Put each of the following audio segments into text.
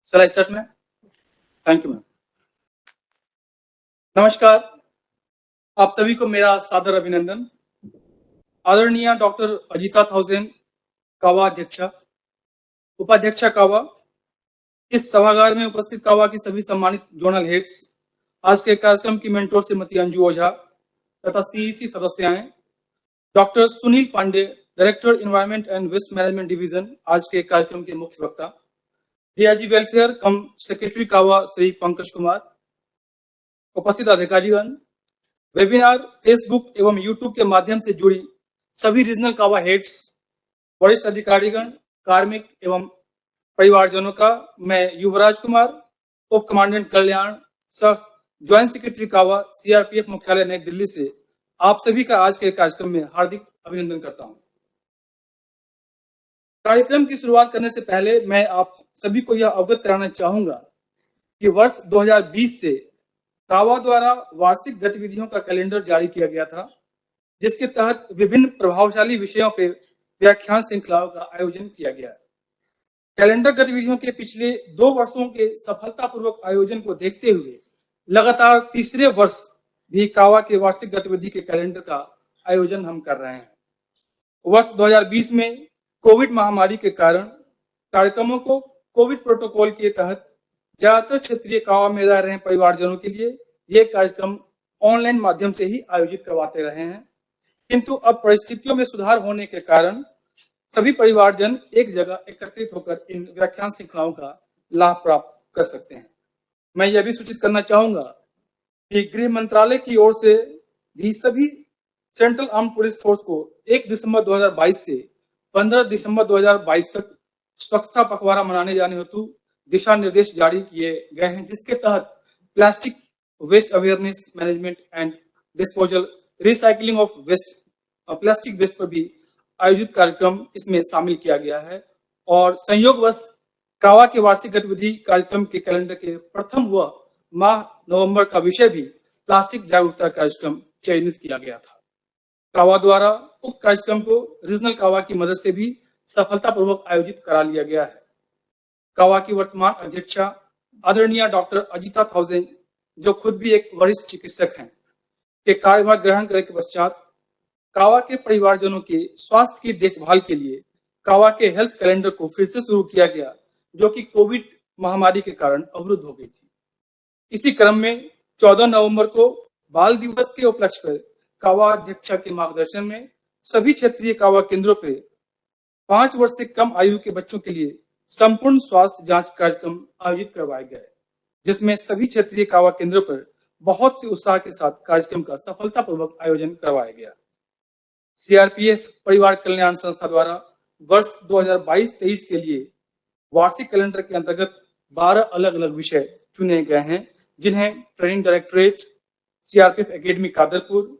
Shall I start, ma'am? Thank you, ma'am. नमस्कार, आप सभी को मेरा सादर अभिनंदन। आदरणीय डॉक्टर अजिता थाउजेन कावा अध्यक्षा, उपाध्यक्षा कावा, इस सभागार में उपस्थित कावा की सभी सम्मानित जोनल हेड्स, आज के कार्यक्रम की मेंटोर श्रीमती अंजू ओझा तथा सीईसी सदस्याएं, doctor Sunil Pandey, director environment and waste management division, आज के कार्यक्रम के मुख्य वक्ता, डीआईजी वेलफेयर कम सेक्रेटरी कावा श्री पंकज कुमार, उपस्थित अधिकारीगण, वेबिनार फेसबुक एवं यूट्यूब के माध्यम से जुड़ी सभी रीजनल कावा हेड्स, वरिष्ठ अधिकारीगण, कार्मिक एवं परिवारजनों का मैं युवराज कुमार, उप कमांडेंट कल्याण, सह ज्वाइंट सेक्रेटरी कावा, सीआरपीएफ मुख्यालय नई दिल्ली से आप सभी का आज के कार्यक्रम में हार्दिक अभिनंदन करता हूं। कार्यक्रम की शुरुआत करने से पहले मैं आप सभी को यह अवगत कराना चाहूंगा कि वर्ष 2020 से कावा द्वारा वार्षिक गतिविधियों का कैलेंडर जारी किया गया था, जिसके तहत विभिन्न प्रभावशाली विषयों पर व्याख्यान श्रृंखलाओं का आयोजन किया गया। कैलेंडर गतिविधियों के पिछले 2 वर्षों के सफलतापूर्वक आयोजन को देखते हुए लगातार तीसरे वर्ष भी कावा के वार्षिक गतिविधि के कैलेंडर का आयोजन हम कर रहे हैं। वर्ष 2020 में कोविड महामारी के कारण कार्यक्रमों को कोविड प्रोटोकॉल के तहत ज्यादातर क्षेत्रीय कावा में रह रहे परिवारजनों के लिए ये कार्यक्रम ऑनलाइन माध्यम से ही आयोजित करवाते रहे हैं, किंतु अब परिस्थितियों में सुधार होने के कारण सभी परिवारजन एक जगह एकत्रित होकर इन व्याख्यान श्रृंखलाओं का लाभ प्राप्त कर सकते हैं। मैं यह भी सूचित करना चाहूंगा कि गृह मंत्रालय की ओर से भी सभी सेंट्रल आर्म पुलिस फोर्स को 1 दिसंबर 2022 से 15 दिसंबर 2022 तक स्वच्छता पखवाड़ा मनाने जाने हेतु दिशा निर्देश जारी किए गए हैं, जिसके तहत plastic waste awareness management and disposal, recycling of waste और प्लास्टिक वेस्ट पर भी आयोजित कार्यक्रम इसमें शामिल किया गया है। और संयोगवश कावा के वार्षिक गतिविधि कार्यक्रम के कैलेंडर के प्रथम व माह नवंबर का विषय भी प्लास्टिक जागरूकता कार्यक्रम चयनित किया गया था। कावा द्वारा उक्त कार्यक्रम को रीजनल कावा की मदद से भी सफलतापूर्वक आयोजित करा लिया गया है। कावा की वर्तमान अध्यक्षा आदरणीय डॉक्टर अजिता थाउजेन, जो खुद भी एक वरिष्ठ चिकित्सक हैं, के कार्यभार ग्रहण करने के पश्चात कावा के परिवारजनों के स्वास्थ्य की देखभाल के लिए कावा के हेल्थ कैलेंडर को फिर से शुरू किया गया, जो कि कोविड महामारी के कारण अवरुद्ध हो गई थी। इसी क्रम में 14 नवंबर को बाल दिवस के उपलक्ष्य पर कावा अध्यक्षा के मार्गदर्शन में सभी क्षेत्रीय कावा केंद्रों पर 5 वर्ष से कम आयु के बच्चों के लिए संपूर्ण स्वास्थ्य जांच कार्यक्रम आयोजित करवाए गए, जिसमें सभी क्षेत्रीय कावा केंद्रों पर बहुत से उत्साह के साथ कार्यक्रम का सफलतापूर्वक आयोजन करवाया गया। सीआरपीएफ परिवार कल्याण संस्था द्वारा वर्ष 2022-23 के लिए वार्षिक कैलेंडर के अंतर्गत 12 अलग अलग विषय चुने गए हैं, जिन्हें training directorate, CRPF academy Kadarpur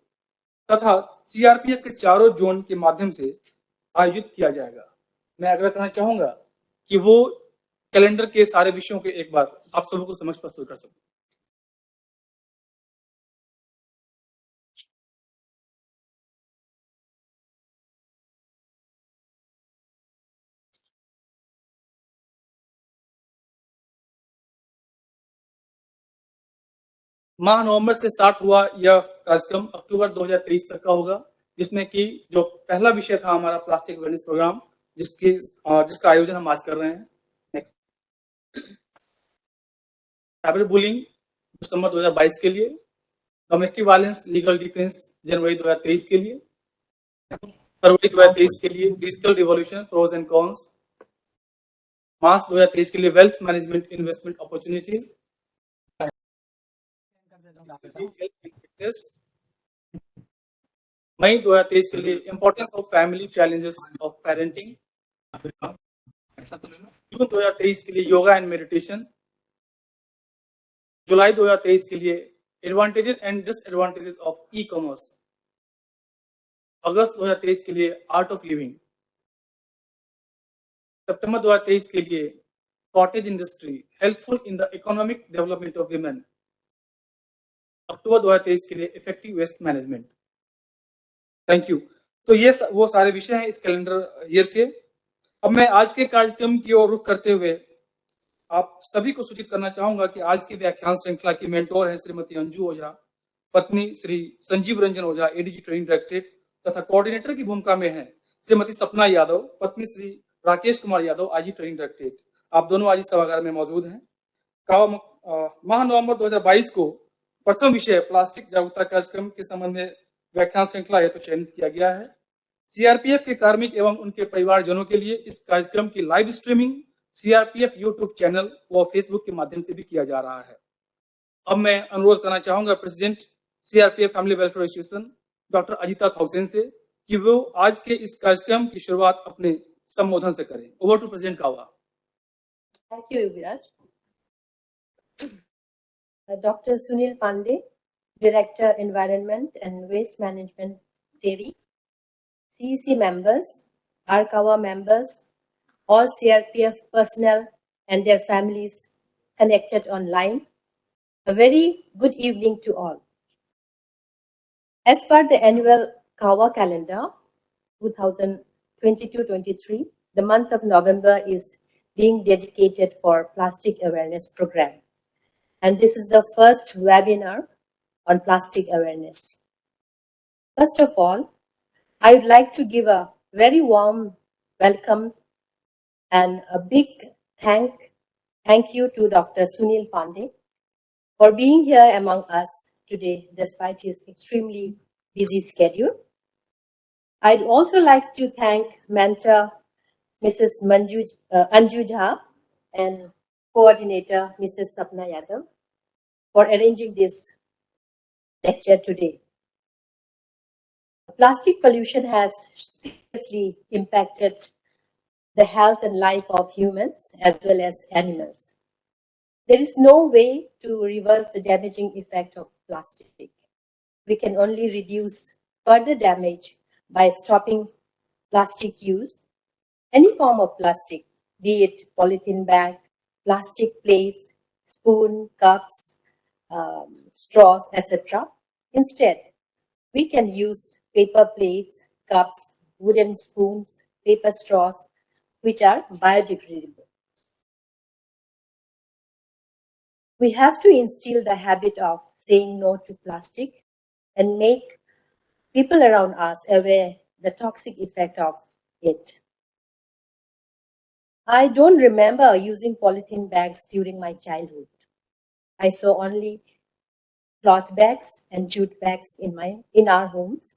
तथा सीआरपीएफ के चारों जोन के माध्यम से आयोजित किया जाएगा। मैं आग्रह करना चाहूंगा कि वो कैलेंडर के सारे विषयों के एक बार आप सबों को समक्ष प्रस्तुत कर सकूं। माह नवंबर से स्टार्ट हुआ यह कार्यक्रम अक्टूबर 2023 तक का होगा, जिसमें कि जो पहला विषय था हमारा प्लास्टिक अवेयरनेस प्रोग्राम, जिसका आयोजन हम आज कर रहे हैं। साइबर बुलिंग दिसंबर 2022 के लिए, डोमेस्टिक वायलेंस लीगल डिफेंस जनवरी 2023 के लिए, फरवरी 2023 के लिए digital revolution pros and cons, मार्च 2023 के लिए वेल्थ मैनेजमेंट इन्वेस्टमेंट अपॉर्चुनिटी, मई 2023 के लिए importance of family challenges of parenting, जून 2023 के लिए योगा एंड मेडिटेशन, जुलाई 2023 के लिए advantages and disadvantages of e commerce, अगस्त 2023 के लिए आर्ट ऑफ लिविंग, सितंबर 2023 के लिए cottage industry helpful in the economic development of women, अक्टूबर 2023 के लिए effective waste management. Thank you. तो ये वो सारे विषय हैं इस कैलेंडर ईयर के। अब मैं आज के कार्यक्रम की ओर रुख करते हुए आप सभी को सूचित करना चाहूंगा कि आज की व्याख्यान श्रृंखला की मेंटोर है श्रीमती अंजू ओझा, पत्नी श्री संजीव रंजन ओझा, एडीजी ट्रेनिंग डायरेक्टरेट, तथा कोऑर्डिनेटर की भूमिका में है श्रीमती सपना यादव, पत्नी Shri Rakesh Kumar Yadav, IG training directorate. आप दोनों आज इस सभागार में मौजूद हैं। माह नवंबर 2022 को प्रथम विषय प्लास्टिक जागरूकता कार्यक्रम के संबंध में व्याख्यान श्रृंखला हेतु चयनित किया गया है। सीआरपीएफ के कार्मिक एवं उनके परिवारजनों के लिए इस कार्यक्रम की live streaming CRPF YouTube channel व फेसबुक के माध्यम से भी किया जा रहा है। अब मैं अनुरोध करना चाहूंगा president CRPF family welfare association doctor Ajita थाउसेन से कि वो आज के इस कार्यक्रम की शुरुआत अपने संबोधन से करें। ओवर टू प्रेसिडेंट कावा। Thank you, Yuviraj. Dr. Sunil Pandey, Director Environment and Waste Management, TERI, CEC members, ARCAWA members, all CRPF personnel and their families connected online. A very good evening to all. As per the annual KAWA calendar 2022-23, the month of November is being dedicated for plastic awareness program. And this is the first webinar on plastic awareness. First of all, I would like to give a very warm welcome and a big thank you to Dr. Sunil Pandey for being here among us today despite his extremely busy schedule. I'd also like to thank mentor Mrs. Anju Jha and coordinator Mrs. Sapna Yadav for arranging this lecture today. Plastic pollution has seriously impacted the health and life of humans as well as animals. There is no way to reverse the damaging effect of plastic. We can only reduce further damage by stopping plastic use. Any form of plastic, be it polythene bag, plastic plates, spoon, cups, straws, etc. Instead, we can use paper plates, cups, wooden spoons, paper straws, which are biodegradable. We have to instill the habit of saying no to plastic and make people around us aware the toxic effect of it. I don't remember using polythene bags during my childhood. I saw only cloth bags and jute bags in our homes.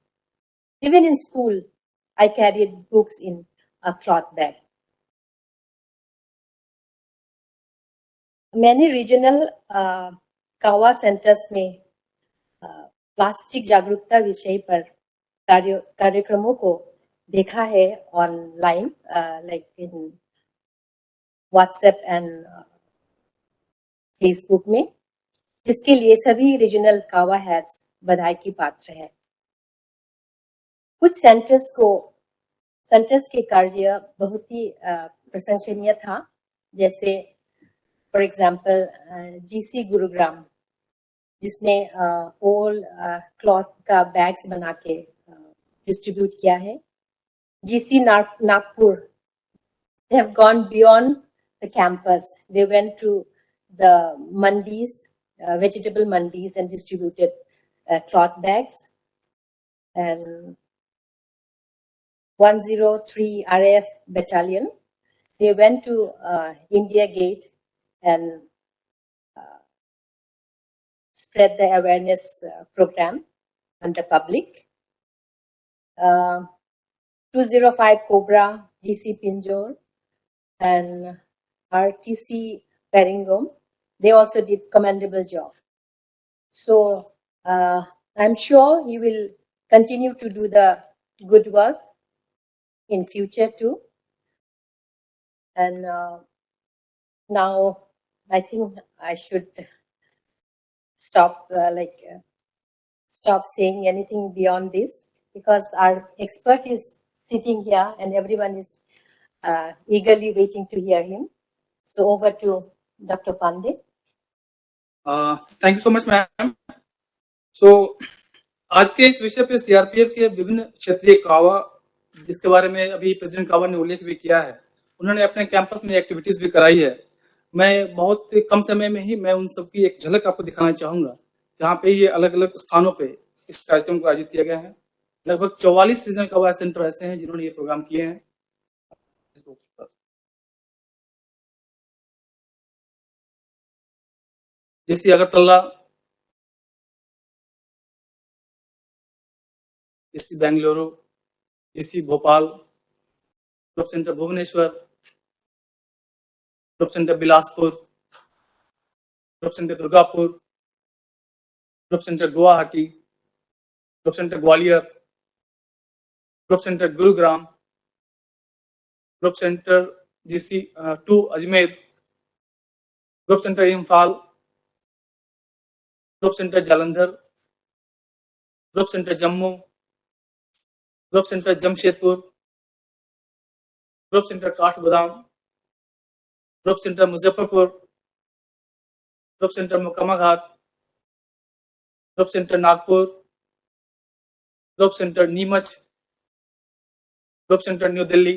Even in school, I carried books in a cloth bag. Many regional KAWA centers में plastic जागरूकता विषय पर कार्यक्रमों को देखा है online, like in WhatsApp and Facebook में, जिसके लिए सभी रीजनल KAWA हेड्स बधाई की पात्र है। कुछ सेंटर्स के कार्य बहुत ही प्रशंसनीय था, जैसे फॉर एग्जाम्पल जीसी गुरुग्राम, जिसने ओल क्लॉथ का बैग्स बना के डिस्ट्रीब्यूट किया है। GC Nagpur, they have gone beyond the campus. They went to the mandis, vegetable mandis, and distributed cloth bags. And 103 RAF battalion, they went to India Gate and spread the awareness program on the public. 205 Cobra, GC Pinjore, and RTC Peringom, they also did commendable job. So I'm sure you will continue to do the good work in future too. And now I think I should stop saying anything beyond this, because our expert is sitting here and everyone is eagerly waiting to hear him. So over to Dr. Pandey. Thank you so much, ma'am. So आज के इस विषय पे CRPF के विभिन्न क्षेत्रीय KAWA, जिसके बारे में अभी प्रेसिडेंट KAWA ने उल्लेख भी किया है, उन्होंने अपने कैंपस में एक्टिविटीज भी कराई है। मैं बहुत कम समय में ही मैं उन सब की एक झलक आपको दिखाना चाहूंगा, जहाँ पे ये अलग-अलग स्थानों पे इस कार्यक्रम को आयोजित किया गया है। लगभग 44 रीजनल कवर सेंटर ऐसे हैं जिन्होंने ये प्रोग्राम किए हैं। जैसे अगरतला, जैसे बेंगलुरु, जैसे Bhopal, group centre Bhubaneswar, group centre Bilaspur, group centre Durgapur, group centre Guwahati, group centre Gwalior, group centre Gurugram, group centre GC 2 Ajmer, group centre Imphal, group centre Jalandhar, group centre Jammu, group centre Jamshedpur, group centre Kathgodam, group centre Muzaffarpur, group centre Mokama Ghat, group centre Nagpur, group centre Neemuch, group centre new Delhi,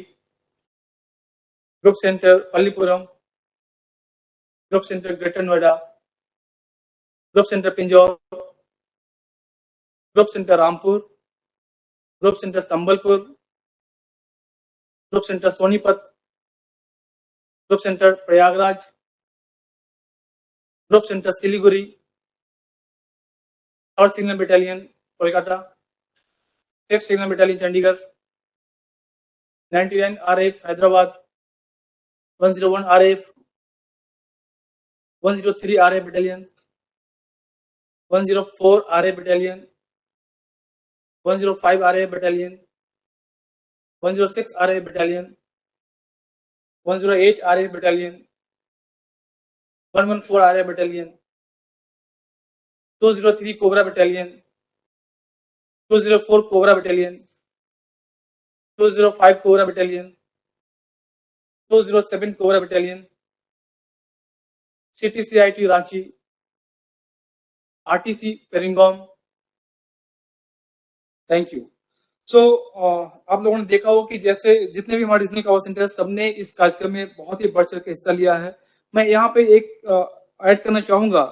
group centre Alipuram, group centre greater Noida, group centre Pinjore, group centre Rampur, group centre Sambalpur, group centre Sonipat, group centre Prayagraj, group centre Siliguri, third signal battalion Kolkata, fifth signal battalion Chandigarh, 99 RAF Hyderabad, 101 RAF, 103 RAF battalion, 104 RAF battalion, 105 RAF battalion, 106 RAF battalion, 108 RAF battalion, 114 RAF battalion, 203 cobra battalion, 204 cobra battalion, 205 cobra battalion, 207 cobra battalion, CTCIT Ranchi, RTC Peringome. Thank you. So आप लोगों ने देखा हो कि जैसे जितने भी हमारे रीजनल कवर सेंटर सबने इस कार्यक्रम में बहुत ही बढ़ चढ़ के हिस्सा लिया है। मैं यहाँ पे एक ऐड करना चाहूंगा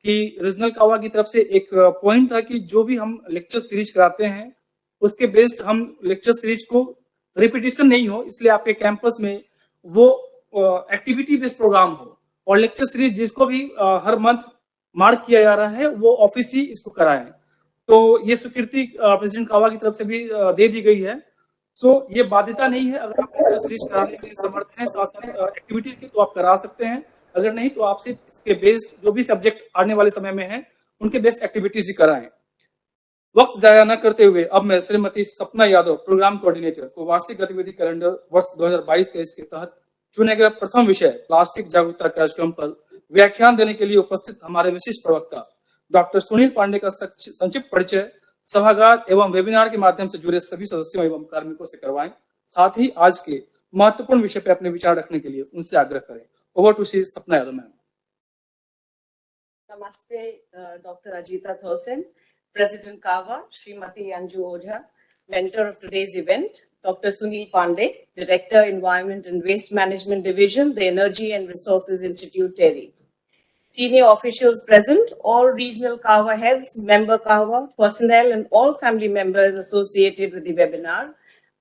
कि रीजनल कवर की तरफ से एक पॉइंट था कि जो भी हम लेक्चर सीरीज कराते हैं उसके बेस्ड हम लेक्चर सीरीज को रिपीटिशन नहीं हो, इसलिए आपके कैंपस में वो एक्टिविटी बेस्ड प्रोग्राम हो और लेक्चर सीरीज जिसको भी हर मंथ मार्क किया जा रहा है वो ऑफिस ही इसको कराएं। तो ये स्वीकृति प्रेसिडेंट कावा की तरफ से भी दे दी गई है। सो ये बाध्यता नहीं है, अगर आप लेक्चर सीरीज कराने के लिए समर्थ हैं साथ साथ एक्टिविटीज की तो आप करा सकते हैं, अगर नहीं तो आप सिर्फ इसके बेस्ड जो भी सब्जेक्ट आने वाले समय में है उनके बेस्ड एक्टिविटीज ही कराएं। वक्त जाया न करते हुए अब मैं श्रीमती सपना यादव प्रोग्राम कोऑर्डिनेटर को वार्षिक गतिविधि कैलेंडर वर्ष 2022-23 के तहत चुने गए प्रथम विषय प्लास्टिक जागरूकता कार्यक्रम पर व्याख्यान देने के लिए उपस्थित हमारे विशिष्ट प्रवक्ता डॉक्टर सुनील पांडे का संक्षिप्त परिचय सभागार एवं वेबिनार के माध्यम से जुड़े सभी सदस्यों एवं कार्मिकों से करवाएं। साथ ही आज के महत्वपूर्ण विषय पर अपने विचार रखने के लिए उनसे आग्रह करें। ओवर टू श्री सपना Yadav ma'am. Namaste, Dr. Ajita Thosen, President Kawa, Srimati Anju Ojha, mentor of today's event, Dr. Sunil Pandey, Director, Environment and Waste Management Division, the Energy and Resources Institute, Delhi. Senior officials present, all regional Kawa heads, member Kawa, personnel, and all family members associated with the webinar.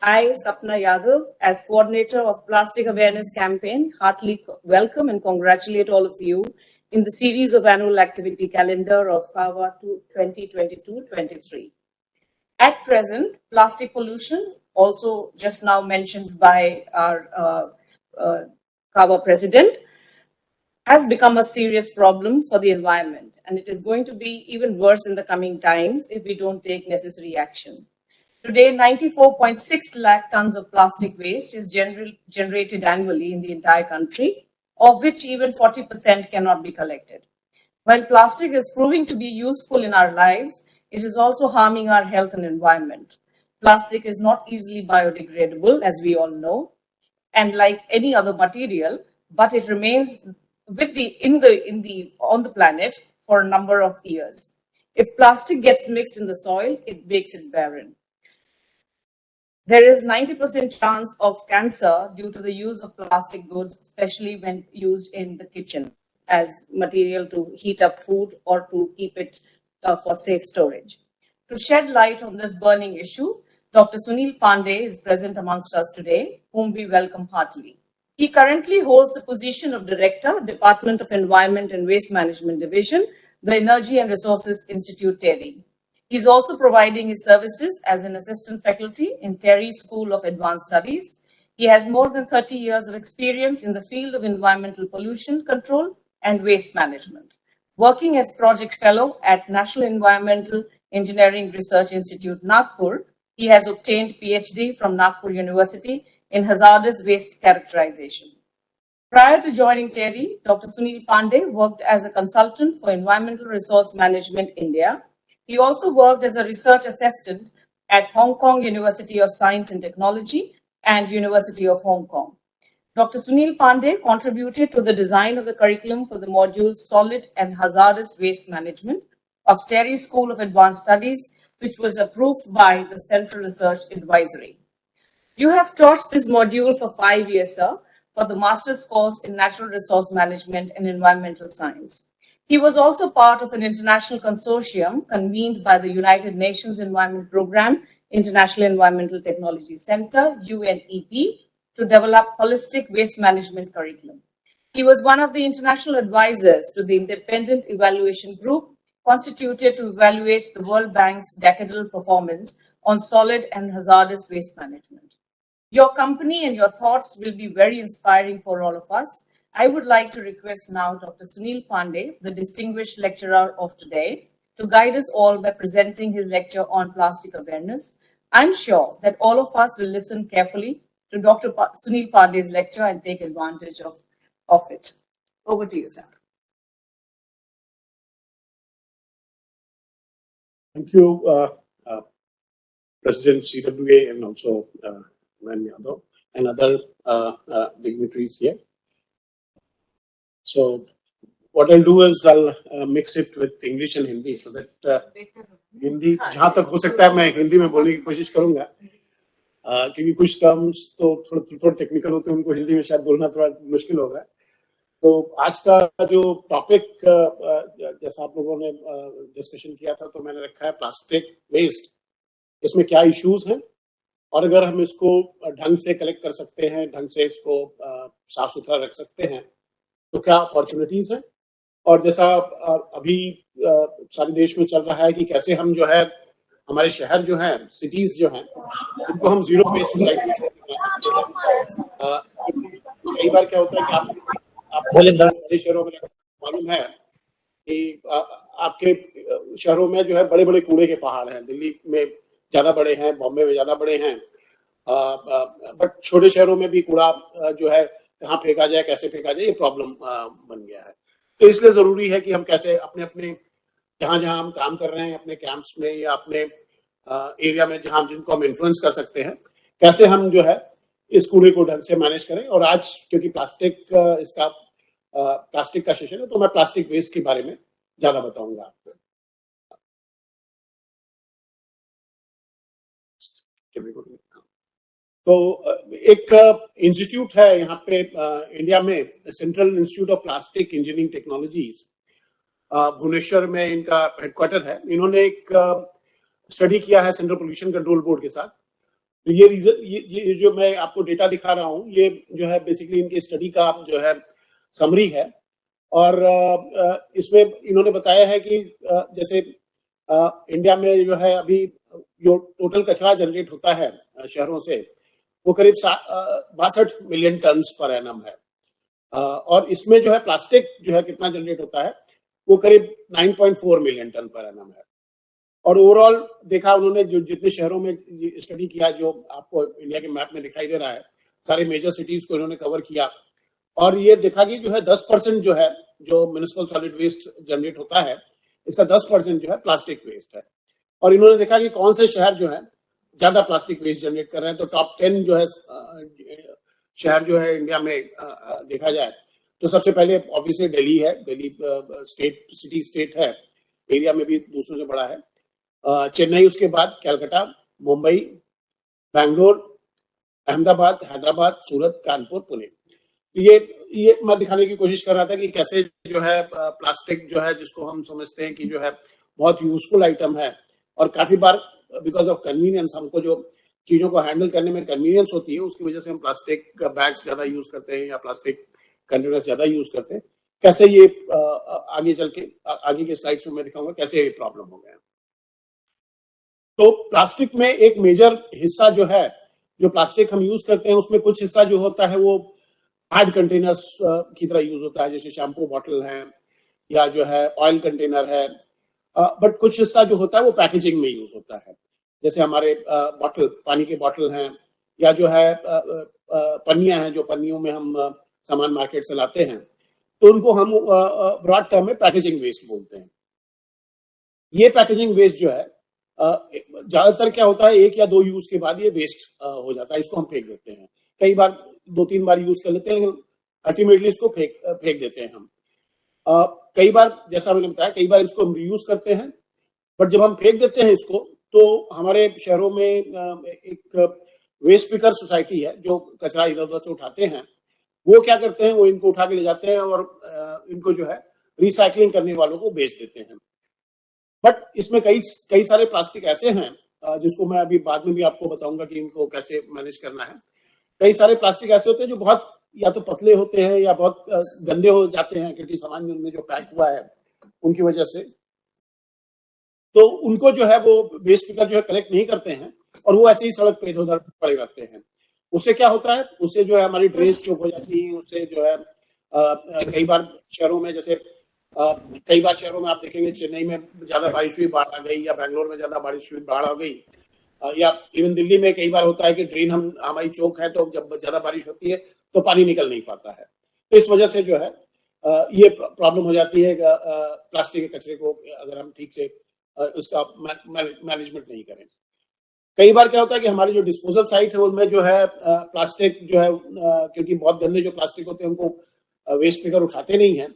I, Sapna Yadav, as coordinator of Plastic Awareness Campaign, heartily welcome and congratulate all of you in the series of annual activity calendar of Kawa 2022-23. At present, plastic pollution, also just now mentioned by our Kawa president, has become a serious problem for the environment, and it is going to be even worse in the coming times if we don't take necessary action. Today, 94.6 lakh tons of plastic waste is generated annually in the entire country, of which even 40% cannot be collected. While plastic is proving to be useful in our lives, it is also harming our health and environment. Plastic is not easily biodegradable, as we all know, and like any other material, but it remains on the planet for a number of years. If plastic gets mixed in the soil, it makes it barren. There is 90% chance of cancer due to the use of plastic goods, especially when used in the kitchen as material to heat up food or to keep it for safe storage. To shed light on this burning issue, Dr. Sunil Pandey is present amongst us today, whom we welcome heartily. He currently holds the position of Director, Department of Environment and Waste Management Division, the Energy and Resources Institute, TERI. He is also providing his services as an assistant faculty in TERI School of Advanced Studies. He has more than 30 years of experience in the field of environmental pollution control and waste management. Working as project fellow at National Environmental Engineering Research Institute, Nagpur, he has obtained PhD from Nagpur University in hazardous waste characterization. Prior to joining TERI, Dr. Sunil Pandey worked as a consultant for Environmental Resource Management India. He also worked as a research assistant at Hong Kong University of Science and Technology and University of Hong Kong. Dr. Sunil Pandey contributed to the design of the curriculum for the module Solid and Hazardous Waste Management of TERI School of Advanced Studies, which was approved by the Central Research Advisory. You have taught this module for 5 years, sir, for the master's course in Natural Resource Management and Environmental Science. He was also part of an international consortium convened by the United Nations Environment Programme, International Environmental Technology Center, UNEP, to develop holistic waste management curriculum. He was one of the international advisors to the independent evaluation group constituted to evaluate the World Bank's decadal performance on solid and hazardous waste management. Your company and your thoughts will be very inspiring for all of us. I would like to request now Dr. Sunil Pandey, the distinguished lecturer of today, to guide us all by presenting his lecture on plastic awareness. I'm sure that all of us will listen carefully to Dr. Sunil Pandey's lecture and take advantage of it. Over to you, sir. Thank you, President CWA and also Man Yadav and other dignitaries here. So what I'll do is I'll mix it with English and Hindi so that Hindi जहाँ तक हो सकता है मैं हिंदी में बोलने की कोशिश करूंगा क्योंकि कुछ टर्म्स तो थोड़ा टेक्निकल होते हैं उनको हिंदी में शायद बोलना थोड़ा मुश्किल होगा. तो आज का जो टॉपिक जैसा आप लोगों ने डिस्कशन किया था तो मैंने रखा है प्लास्टिक वेस्ट. इसमें क्या इश्यूज हैं और अगर हम इसको ढंग से कलेक्ट कर सकते हैं, ढंग से इसको साफ सुथरा रख सकते हैं तो क्या अपॉर्चुनिटीज हैं. और जैसा अभी सारे देश में चल रहा है कि कैसे हम जो है हमारे शहर जो हैं, सिटीज जो हैं, इनको हम जीरो वेस्ट सोसाइटी बना सकते हैं. कई बार क्या होता है कि आप बड़े शहरों में मालूम है कि आपके शहरों में जो है बड़े बड़े कूड़े के पहाड़ हैं. दिल्ली में ज्यादा बड़े हैं, बॉम्बे में ज्यादा बड़े हैं, बट छोटे शहरों में भी कूड़ा जो है कहाँ फेंका जाए, कैसे फेंका जाए, ये प्रॉब्लम बन गया है. तो इसलिए जरूरी है कि हम कैसे अपने अपने जहाँ जहाँ हम काम कर रहे हैं अपने कैंप्स में या अपने एरिया में जहाँ जिनको हम इन्फ्लुएंस कर सकते हैं, कैसे हम जो है इस कूड़े को ढंग से मैनेज करें. और आज क्योंकि प्लास्टिक का सेशन है तो मैं प्लास्टिक वेस्ट के बारे में ज्यादा बताऊंगा आपको. तो एक इंस्टीट्यूट है यहाँ पे इंडिया में, central institute of plastic engineering technologies, Bhubaneswar में इनका हेडक्वार्टर है. इन्होंने एक स्टडी किया है सेंट्रल पोल्यूशन कंट्रोल बोर्ड के साथ. तो ये जो मैं आपको डेटा दिखा रहा हूँ ये जो है बेसिकली इनकी स्टडी का जो है समरी है. और इसमें इन्होंने बताया है कि जैसे इंडिया में जो है अभी जो टोटल कचरा जनरेट होता है शहरों से वो करीब 62 मिलियन टन पर एनम है. और इसमें जो है प्लास्टिक जो है कितना जनरेट होता है वो करीब 9.4 मिलियन टन पर एनम है. और ओवरऑल देखा उन्होंने जो जितने शहरों में स्टडी किया, जो आपको इंडिया के मैप में दिखाई दे रहा है, सारे मेजर सिटीज को इन्होंने कवर किया. और ये देखा कि जो है 10% जो है जो म्युनिसिपल सॉलिड वेस्ट जनरेट होता है इसका 10% जो है प्लास्टिक वेस्ट है. और इन्होंने देखा कि कौन से शहर जो है ज्यादा प्लास्टिक वेस्ट जनरेट कर रहे हैं. तो टॉप 10 जो है शहर जो है इंडिया में देखा जाए तो सबसे पहले ऑब्वियसली दिल्ली है. दिल्ली स्टेट है, एरिया में भी दूसरों से बड़ा है. चेन्नई उसके बाद, कलकत्ता, मुंबई, बैंगलोर, अहमदाबाद, हैदराबाद, सूरत, कानपुर, पुणे। ये मैं दिखाने की कोशिश कर रहा था कि कैसे जो है प्लास्टिक जो है जिसको हम समझते हैं कि जो है बहुत यूजफुल आइटम है, और काफी बार बिकॉज ऑफ कन्वीनियंस हमको जो चीजों को हैंडल करने में कन्वीनियंस होती है उसकी वजह से हम प्लास्टिक बैग्स ज्यादा यूज करते हैं या प्लास्टिक कंटेनर्स ज्यादा यूज करते हैं। कैसे ये आगे चल के आगे के स्लाइड्स में मैं दिखाऊंगा कैसे ये प्रॉब्लम हो गया। तो प्लास्टिक में एक मेजर हिस्सा जो है, जो प्लास्टिक हम यूज करते हैं उसमें कुछ हिस्सा जो होता है वो हार्ड कंटेनर्स की तरह यूज होता है, जैसे शैम्पू बॉटल है या जो है ऑयल कंटेनर है। बट कुछ हिस्सा जो होता है वो पैकेजिंग में यूज होता है, जैसे हमारे बॉटल, पानी के बॉटल हैं या जो है पन्नियां हैं, जो पन्नियों में हम सामान मार्केट से लाते हैं, तो उनको हम ब्रॉड टर्म में पैकेजिंग वेस्ट बोलते हैं। ये पैकेजिंग वेस्ट जो है ज्यादातर क्या होता है, एक या दो यूज के बाद ये वेस्ट हो जाता है, इसको हम फेंक देते हैं। कई बार 2-3 बार यूज कर लेते हैं लेकिन अल्टीमेटली इसको फेंक देते हैं हम। कई बार जैसा मैंने बताया, कई बार इसको हम रीयूज करते हैं, बट जब हम फेंक देते हैं इसको तो हमारे शहरों में एक वेस्ट पिकर सोसाइटी है जो कचरा इधर उधर से उठाते हैं। वो क्या करते हैं, वो इनको उठा के ले जाते हैं और इनको जो है रिसाइकलिंग करने वालों को बेच देते हैं। बट इसमें कई सारे प्लास्टिक ऐसे हैं जिसको मैं अभी बाद में भी आपको बताऊंगा कि इनको कैसे मैनेज करना है। कई सारे प्लास्टिक ऐसे होते हैं जो बहुत या तो पतले होते हैं या बहुत गंदे हो जाते हैं, क्योंकि सामान में जो पैक हुआ है उनकी वजह से। तो उनको जो है वो वेस्ट पिकर जो है कलेक्ट नहीं करते हैं और वो ऐसे ही सड़क पे इधर उधर पड़े रहते हैं। उससे क्या होता है, उससे जो है हमारी ड्रेनेज चौक हो जाती है। उससे जो है कई बार शहरों में, जैसे कई बार शहरों में आप देखेंगे, चेन्नई में ज्यादा बारिश हुई, बाढ़ आ गई, या बैंगलोर में ज्यादा बारिश हुई, बाढ़ आ गई, या इवन दिल्ली में कई बार होता है कि ड्रेन हमारी चौक है तो जब ज्यादा बारिश होती है तो पानी निकल नहीं पाता है। तो इस वजह से जो है ये प्रॉब्लम हो जाती है प्लास्टिक के कचरे को अगर हम ठीक से उसका मैनेजमेंट नहीं करें। कई बार क्या होता है कि हमारी जो डिस्पोजल साइट है उनमें जो है प्लास्टिक जो है क्योंकि बहुत गंदे जो प्लास्टिक होते हैं उनको वेस्ट पिकर उठाते नहीं है,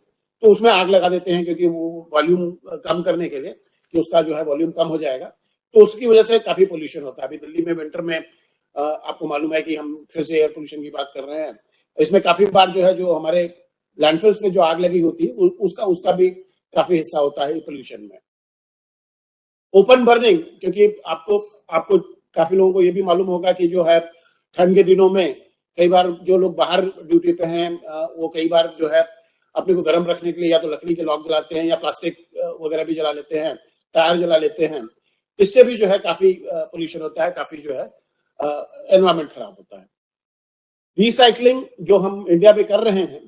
तो उसमें आग लगा देते हैं, क्योंकि वो वॉल्यूम कम करने के लिए कि उसका जो है वॉल्यूम कम हो जाएगा। तो उसकी वजह से काफी पोल्यूशन होता है। अभी दिल्ली में विंटर में आपको मालूम है कि हम फिर से एयर पोल्यूशन की बात कर रहे हैं। इसमें काफी बार जो है जो हमारे लैंडफिल्स में जो आग लगी होती है उसका भी काफी हिस्सा होता है पोल्यूशन में। ओपन बर्निंग, क्योंकि आपको काफी लोगों को ये भी मालूम होगा कि जो है ठंड के दिनों में कई बार जो लोग बाहर ड्यूटी पे हैं वो कई बार जो है अपने को गर्म रखने के लिए या तो लकड़ी के लॉग जलाते हैं या प्लास्टिक वगैरह भी जला लेते हैं, टायर जला लेते हैं। इससे भी जो है काफी पोल्यूशन होता है, काफी जो है एनवायरमेंट खराब होता है। रिसाइकलिंग जो हम इंडिया में कर रहे हैं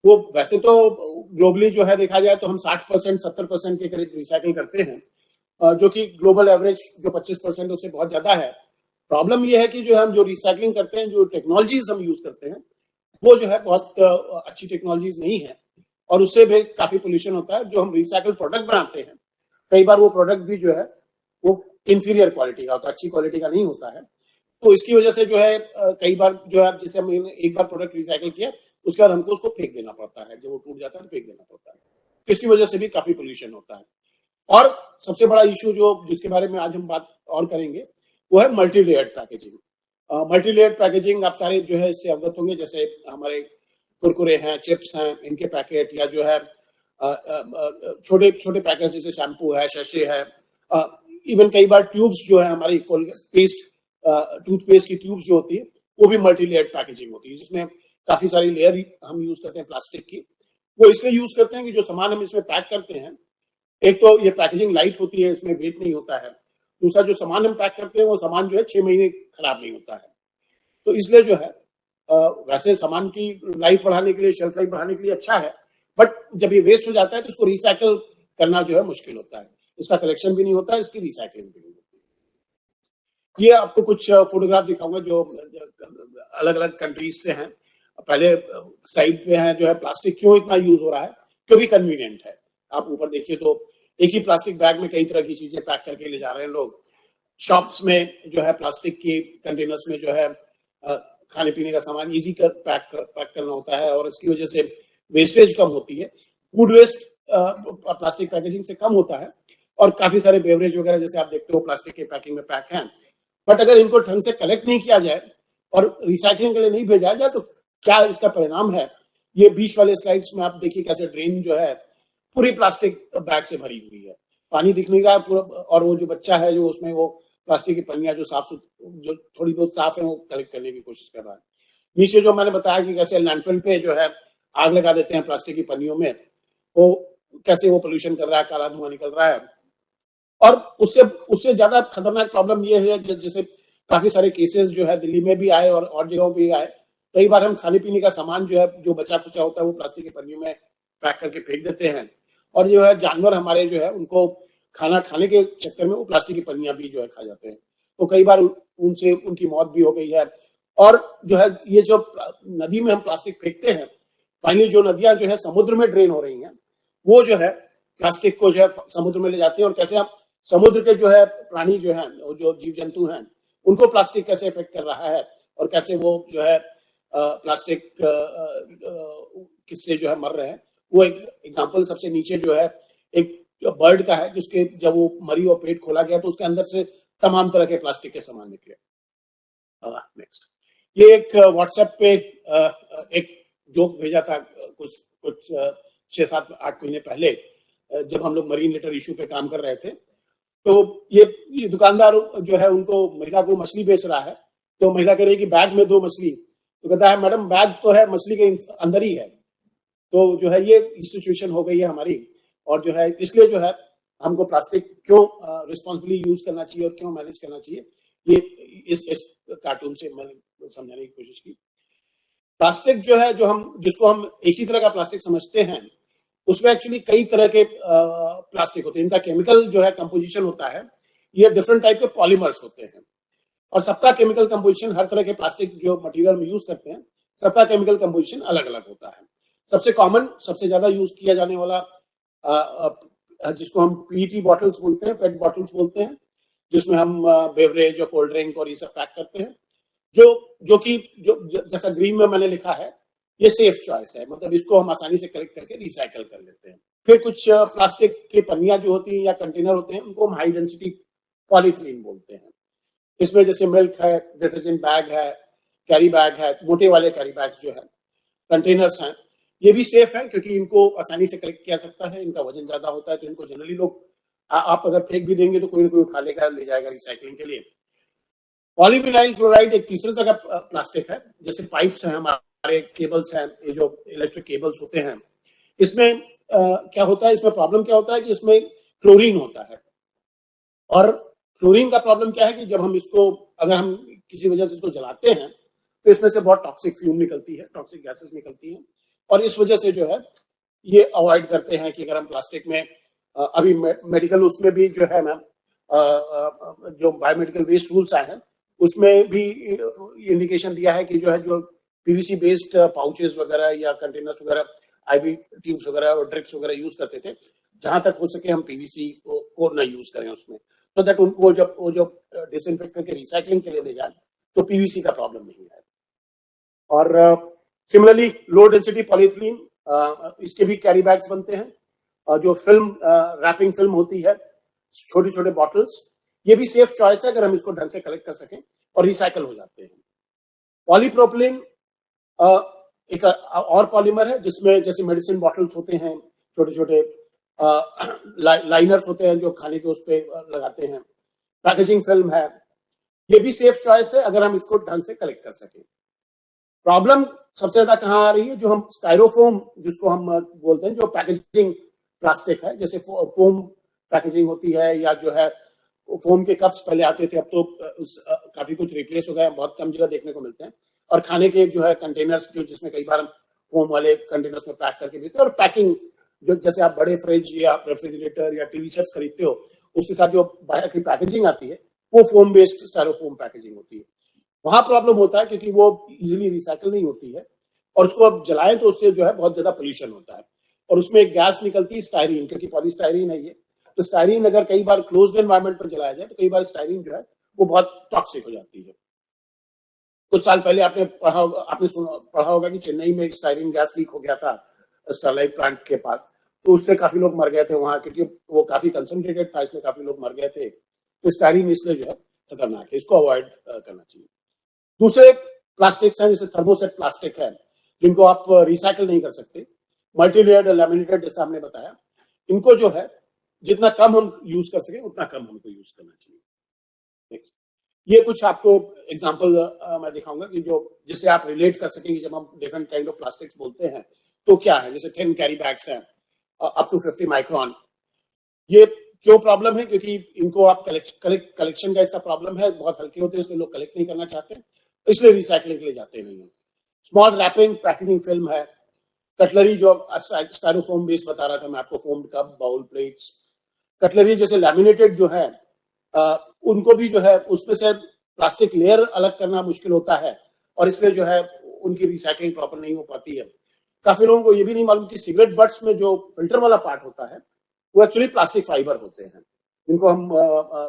वो वैसे तो ग्लोबली जो है देखा जाए तो हम 60% 70% के करीब रिसाइकिल करते हैं, जो कि ग्लोबल एवरेज जो 25% उससे बहुत ज्यादा है। प्रॉब्लम ये है कि जो हम जो रिसाइकलिंग करते हैं, जो टेक्नोलॉजीज हम यूज करते हैं वो जो है बहुत अच्छी टेक्नोलॉजीज नहीं है और उससे भी काफी पोल्यूशन होता है। जो हम रिसाइकल प्रोडक्ट बनाते हैं कई बार वो प्रोडक्ट भी जो है वो इंफीरियर क्वालिटी का होता है, अच्छी क्वालिटी का नहीं होता है। तो इसकी वजह से जो है कई बार जो है जैसे हम एक बार प्रोडक्ट रिसाइकिल किया उसके बाद हमको उसको फेंक देना पड़ता है, जब वो टूट जाता है तो फेंक देना पड़ता है। तो इसकी वजह से भी काफी पोल्यूशन होता है। और सबसे बड़ा इशू जो जिसके बारे में आज हम बात और करेंगे वो है multi layered packaging. Multi layered packaging आप सारे जो है इससे अवगत होंगे, जैसे हमारे कुरकुरे हैं, चिप्स हैं, इनके पैकेट, या जो है छोटे छोटे पैकेट जैसे शैम्पू है, शैशे है, इवन कई बार ट्यूब्स जो है हमारी टूथपेस्ट की ट्यूब्स जो होती है वो भी मल्टी लेयर्ड पैकेजिंग होती है, जिसमें काफी सारी लेयर हम यूज करते हैं प्लास्टिक की। वो इसलिए यूज करते हैं कि जो सामान हम इसमें पैक करते हैं, एक तो ये पैकेजिंग लाइट होती है, इसमें वेट नहीं होता है। दूसरा जो सामान हम पैक करते हैं वो सामान जो है 6 महीने खराब नहीं होता है। तो इसलिए जो है वैसे सामान की लाइफ बढ़ाने के लिए, शेल्फ लाइफ बढ़ाने के लिए अच्छा है, बट जब ये वेस्ट हो जाता है तो उसको रिसाइकल करना जो है मुश्किल होता है। इसका कलेक्शन भी नहीं होता है, इसकी रिसाइकलिंग भी नहीं होती। ये आपको कुछ फोटोग्राफ दिखाऊंगा जो अलग अलग कंट्रीज से हैं। पहले साइड पे है जो है प्लास्टिक क्यों इतना यूज हो रहा है, क्योंकि कन्वीनियंट है। आप ऊपर देखिए तो एक ही प्लास्टिक बैग में कई तरह की चीजें पैक करके ले जा रहे हैं लोग। शॉप्स में जो है प्लास्टिक के कंटेनर्स में जो है खाने पीने का सामान इजी पैक करना होता है और इसकी वजह से वेस्टेज कम होती है। फूड वेस्ट प्लास्टिक पैकेजिंग से कम होता है और काफी सारे बेवरेज वगैरह जैसे आप देखते हो प्लास्टिक के पैकिंग में पैक हैं, बट अगर इनको ढंग से कलेक्ट नहीं किया जाए और रिसाइकलिंग के लिए नहीं भेजा जाए तो क्या इसका परिणाम है। ये बीच वाले स्लाइड्स में आप देखिए कैसे ड्रेन जो है पूरी प्लास्टिक बैग से भरी हुई है, पानी दिखने का पूरा, और वो जो बच्चा है जो उसमें वो प्लास्टिक की पन्नियां जो थोड़ी बहुत साफ है वो कलेक्ट करने की कोशिश कर रहा है। नीचे जो मैंने बताया कि कैसे लैंडफिल पे जो है आग लगा देते हैं प्लास्टिक की पन्नियों में, वो कैसे वो पोल्यूशन कर रहा है, काला धुआं निकल रहा है। और उससे उससे ज्यादा खतरनाक प्रॉब्लम ये है कि जैसे काफी सारे केसेस जो है दिल्ली में भी आए और जगहों पे भी आए, कई बार हम खाने पीने का सामान जो है जो बचा कुचा होता है वो प्लास्टिक की पन्नियों में पैक करके फेंक देते हैं, और जो है जानवर हमारे जो है उनको खाना खाने के चक्कर में वो प्लास्टिक की पन्नियां भी जो है खा जाते हैं। तो कई बार उनसे उनकी मौत भी हो गई है। और जो है ये जो नदी में हम प्लास्टिक फेंकते हैं, फाइनली जो नदियां जो है समुद्र में ड्रेन हो रही हैं, वो जो है प्लास्टिक को जो है समुद्र में ले जाते हैं, और कैसे हम समुद्र के जो है प्राणी जो है जो जीव जंतु हैं उनको प्लास्टिक कैसे इफेक्ट कर रहा है, और कैसे वो जो है प्लास्टिक किससे जो है मर रहे हैं। वो एक एग्जांपल सबसे नीचे जो है एक बर्ड का है जिसके जब वो मरी और पेट खोला गया तो उसके अंदर से तमाम तरह के प्लास्टिक के सामान निकले। नेक्स्ट, ये एक व्हाट्सएप पे एक जोक भेजा था कुछ 6-7-8 महीने पहले, जब हम लोग मरीन लिटर इशू पे काम कर रहे थे। तो ये दुकानदार जो है उनको महिला को मछली बेच रहा है, तो महिला कह रही है कि बैग में 2 मछली, तो कहता है मैडम बैग तो है मछली के अंदर ही है। तो जो है ये सिचुएशन हो गई है हमारी, और जो है इसलिए जो है हमको प्लास्टिक क्यों रिस्पॉन्सिबली यूज करना चाहिए और क्यों मैनेज करना चाहिए, ये इस कार्टून से मैंने समझाने की कोशिश की। प्लास्टिक जो है जिसको हम एक ही तरह का प्लास्टिक समझते हैं, उसमें एक्चुअली कई तरह के प्लास्टिक होते हैं। इनका केमिकल जो है कंपोजिशन होता है, ये डिफरेंट टाइप के पॉलीमर्स होते हैं, और सबका केमिकल कंपोजिशन हर तरह के प्लास्टिक जो मटेरियल में यूज करते हैं सबका केमिकल कंपोजिशन अलग अलग होता है। सबसे कॉमन, सबसे ज्यादा यूज किया जाने वाला जिसको हम पीईटी बॉटल्स बोलते हैं, पेट बॉटल्स बोलते हैं, जिसमें हम बेवरेज और कोल्ड ड्रिंक और ये सब पैक करते हैं, जो कि जैसा ग्रीन में मैंने लिखा है ये सेफ चॉइस है, मतलब इसको हम आसानी से कलेक्ट करके रिसाइकल कर लेते हैं। फिर कुछ प्लास्टिक की पन्नियां जो होती हैं या कंटेनर होते हैं उनको हम हाई डेंसिटी पॉलीथीन बोलते हैं। इसमें जैसे मिल्क है, डिटर्जेंट बैग है, कैरी बैग है, मोटे वाले कैरी बैग जो है, कंटेनर्स हैं, ये भी सेफ है क्योंकि इनको आसानी से कलेक्ट किया सकता है। इनका वजन ज्यादा होता है तो इनको जनरली लोग आप अगर फेंक भी देंगे तो कोई ना कोई उठा लेगा, ले जाएगा रिसाइकलिंग के लिए। पॉलीविनाइल क्लोराइड एक तीसरे तरह का प्लास्टिक है, जैसे पाइप्स हैं हमारे, केबल्स हैं, ये जो इलेक्ट्रिक केबल्स होते हैं, इसमें क्या होता है, इसमें प्रॉब्लम क्या होता है कि इसमें क्लोरीन होता है। और क्लोरीन का प्रॉब्लम क्या है कि जब हम इसको, अगर हम किसी वजह से इसको जलाते हैं तो इसमें से बहुत टॉक्सिक फ्यूम निकलती है, टॉक्सिक गैसेस निकलती हैं, और इस वजह से जो है ये अवॉइड करते हैं कि अगर हम प्लास्टिक में अभी मेडिकल उसमें भी जो है मैम जो बायोमेडिकल वेस्ट रूल्स आए हैं उसमें भी इंडिकेशन दिया है कि जो है जो पीवीसी बेस्ड पाउचेस वगैरह या कंटेनर्स वगैरह, आईवी ट्यूब्स वगैरह और ड्रिप्स वगैरह यूज करते थे, जहां तक हो सके हम पीवीसी को ना यूज करें उसमें, तो दैट वो जो डिसइंफेक्ट करके रिसाइकलिंग के लिए ले जाए तो पीवीसी का प्रॉब्लम नहीं है। और सिमिलरली लो डेंसिटी पॉलीथीन, इसके भी कैरी बैग्स बनते हैं, जो फिल्म रैपिंग फिल्म होती है, छोटे छोटे बॉटल्स, ये भी सेफ चॉइस है अगर हम इसको ढंग से कलेक्ट कर सकें और रिसाइकल हो जाते हैं। पॉलीप्रोपिलीन एक और पॉलीमर है जिसमें जैसे मेडिसिन बॉटल्स होते हैं, छोटे छोटे लाइनर्स होते हैं जो खाने के उस पर लगाते हैं, पैकेजिंग फिल्म है, ये भी सेफ चॉइस है अगर हम इसको ढंग से कलेक्ट कर सकें। प्रॉब्लम सबसे ज्यादा कहाँ आ रही है, जो हम स्टाइरोफोम जिसको हम बोलते हैं, जो पैकेजिंग प्लास्टिक है, जैसे फोम पैकेजिंग होती है, या जो है फोम के कप्स पहले आते थे, अब तो काफी कुछ रिप्लेस हो गया, बहुत कम जगह देखने को मिलते हैं, और खाने के जो है कंटेनर्स जो जिसमें कई बार हम फोम वाले कंटेनर्स में पैक करके देते हैं, और पैकिंग जो जैसे आप बड़े फ्रिज या रेफ्रिजरेटर या टीवी सेट्स खरीदते हो उसके साथ जो बाहर की पैकेजिंग आती है वो फोम बेस्ड स्टाइरोफोम पैकेजिंग होती है। वहां प्रॉब्लम होता है क्योंकि वो इजीली रिसाइकल नहीं होती है, और उसको अब जलाएं तो उससे जो है बहुत ज्यादा पोल्यूशन होता है, और उसमें एक गैस निकलती है स्टायरीन, क्योंकि पॉलीस्टायरीन है ये, तो स्टायरीन अगर कई बार क्लोज्ड एनवायरनमेंट पर जलाया जाए तो कई बार स्टायरीन जो है वो बहुत टॉक्सिक हो जाती है। कुछ साल पहले आपने पढ़ा होगा कि चेन्नई में एक स्टायरीन गैस लीक हो गया था स्टरलाइट प्लांट के पास, तो उससे काफी लोग मर गए थे वहां, क्योंकि वो काफी कंसंट्रेटेड था इसलिए काफी लोग मर गए थे। तो स्टायरीन इसलिए जो है खतरनाक है, इसको अवॉइड करना चाहिए। दूसरे प्लास्टिक्स हैं जैसे थर्मोसेट प्लास्टिक है, जिनको आप रिसाइकल नहीं कर सकते, मल्टीलेयर्ड लैमिनेटेड जैसा हमने बताया, इनको जो है जितना कम हम यूज कर सके उतना कम हमको यूज करना चाहिए। नेक्स्ट, ये कुछ आपको एग्जांपल मैं दिखाऊंगा कि जो जिससे आप रिलेट कर सकेंगे जब हम डिफरेंट काइंड ऑफ प्लास्टिक्स बोलते हैं तो क्या है। जैसे 10 कैरी बैग्स हैं अप टू 50 माइक्रोन, ये क्यों प्रॉब्लम है? क्योंकि इनको आप कलेक्शन का इसका प्रॉब्लम है, बहुत हल्के होते हैं इसलिए लोग कलेक्ट नहीं करना चाहते, इसलिए रिसाइकलिंग के लिए जाते नहीं हैं। स्मॉल रैपिंग पैकेजिंग फिल्म है, कटलरी जो स्टाइरोफोम बेस बता रहा था मैं आपको, foam cup, bowl, plates, cutlery जैसे लैमिनेटेड जो है उनको भी जो है उसमें से प्लास्टिक लेयर अलग करना मुश्किल होता है और इसलिए जो है उनकी रिसाइकलिंग प्रॉपर नहीं हो पाती है। काफी लोगों को ये भी नहीं मालूम कि सिगरेट बट्स में जो फिल्टर वाला पार्ट होता है वो एक्चुअली प्लास्टिक फाइबर होते हैं, जिनको हम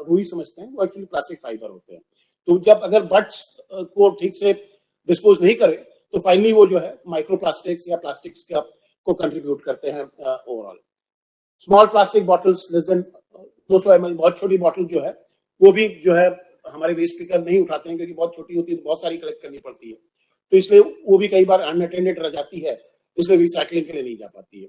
रुई समझते हैं, वो एक्चुअली प्लास्टिक फाइबर होते हैं। तो जब अगर बट्स को ठीक से डिस्पोज नहीं करे तो फाइनली वो जो है माइक्रोप्लास्टिक्स या प्लास्टिक्स को कंट्रीब्यूट करते हैं overall. Small plastic bottles less than 200 ml, बहुत छोटी बॉटल जो है वो भी जो है हमारे वेस्ट पिकर नहीं उठाते हैं क्योंकि बहुत छोटी होती है, तो बहुत सारी कलेक्ट करनी पड़ती है, तो इसलिए वो भी कई बार अनअटेंडेड रह जाती है, इसलिए रिसाइकलिंग के लिए नहीं जा पाती है।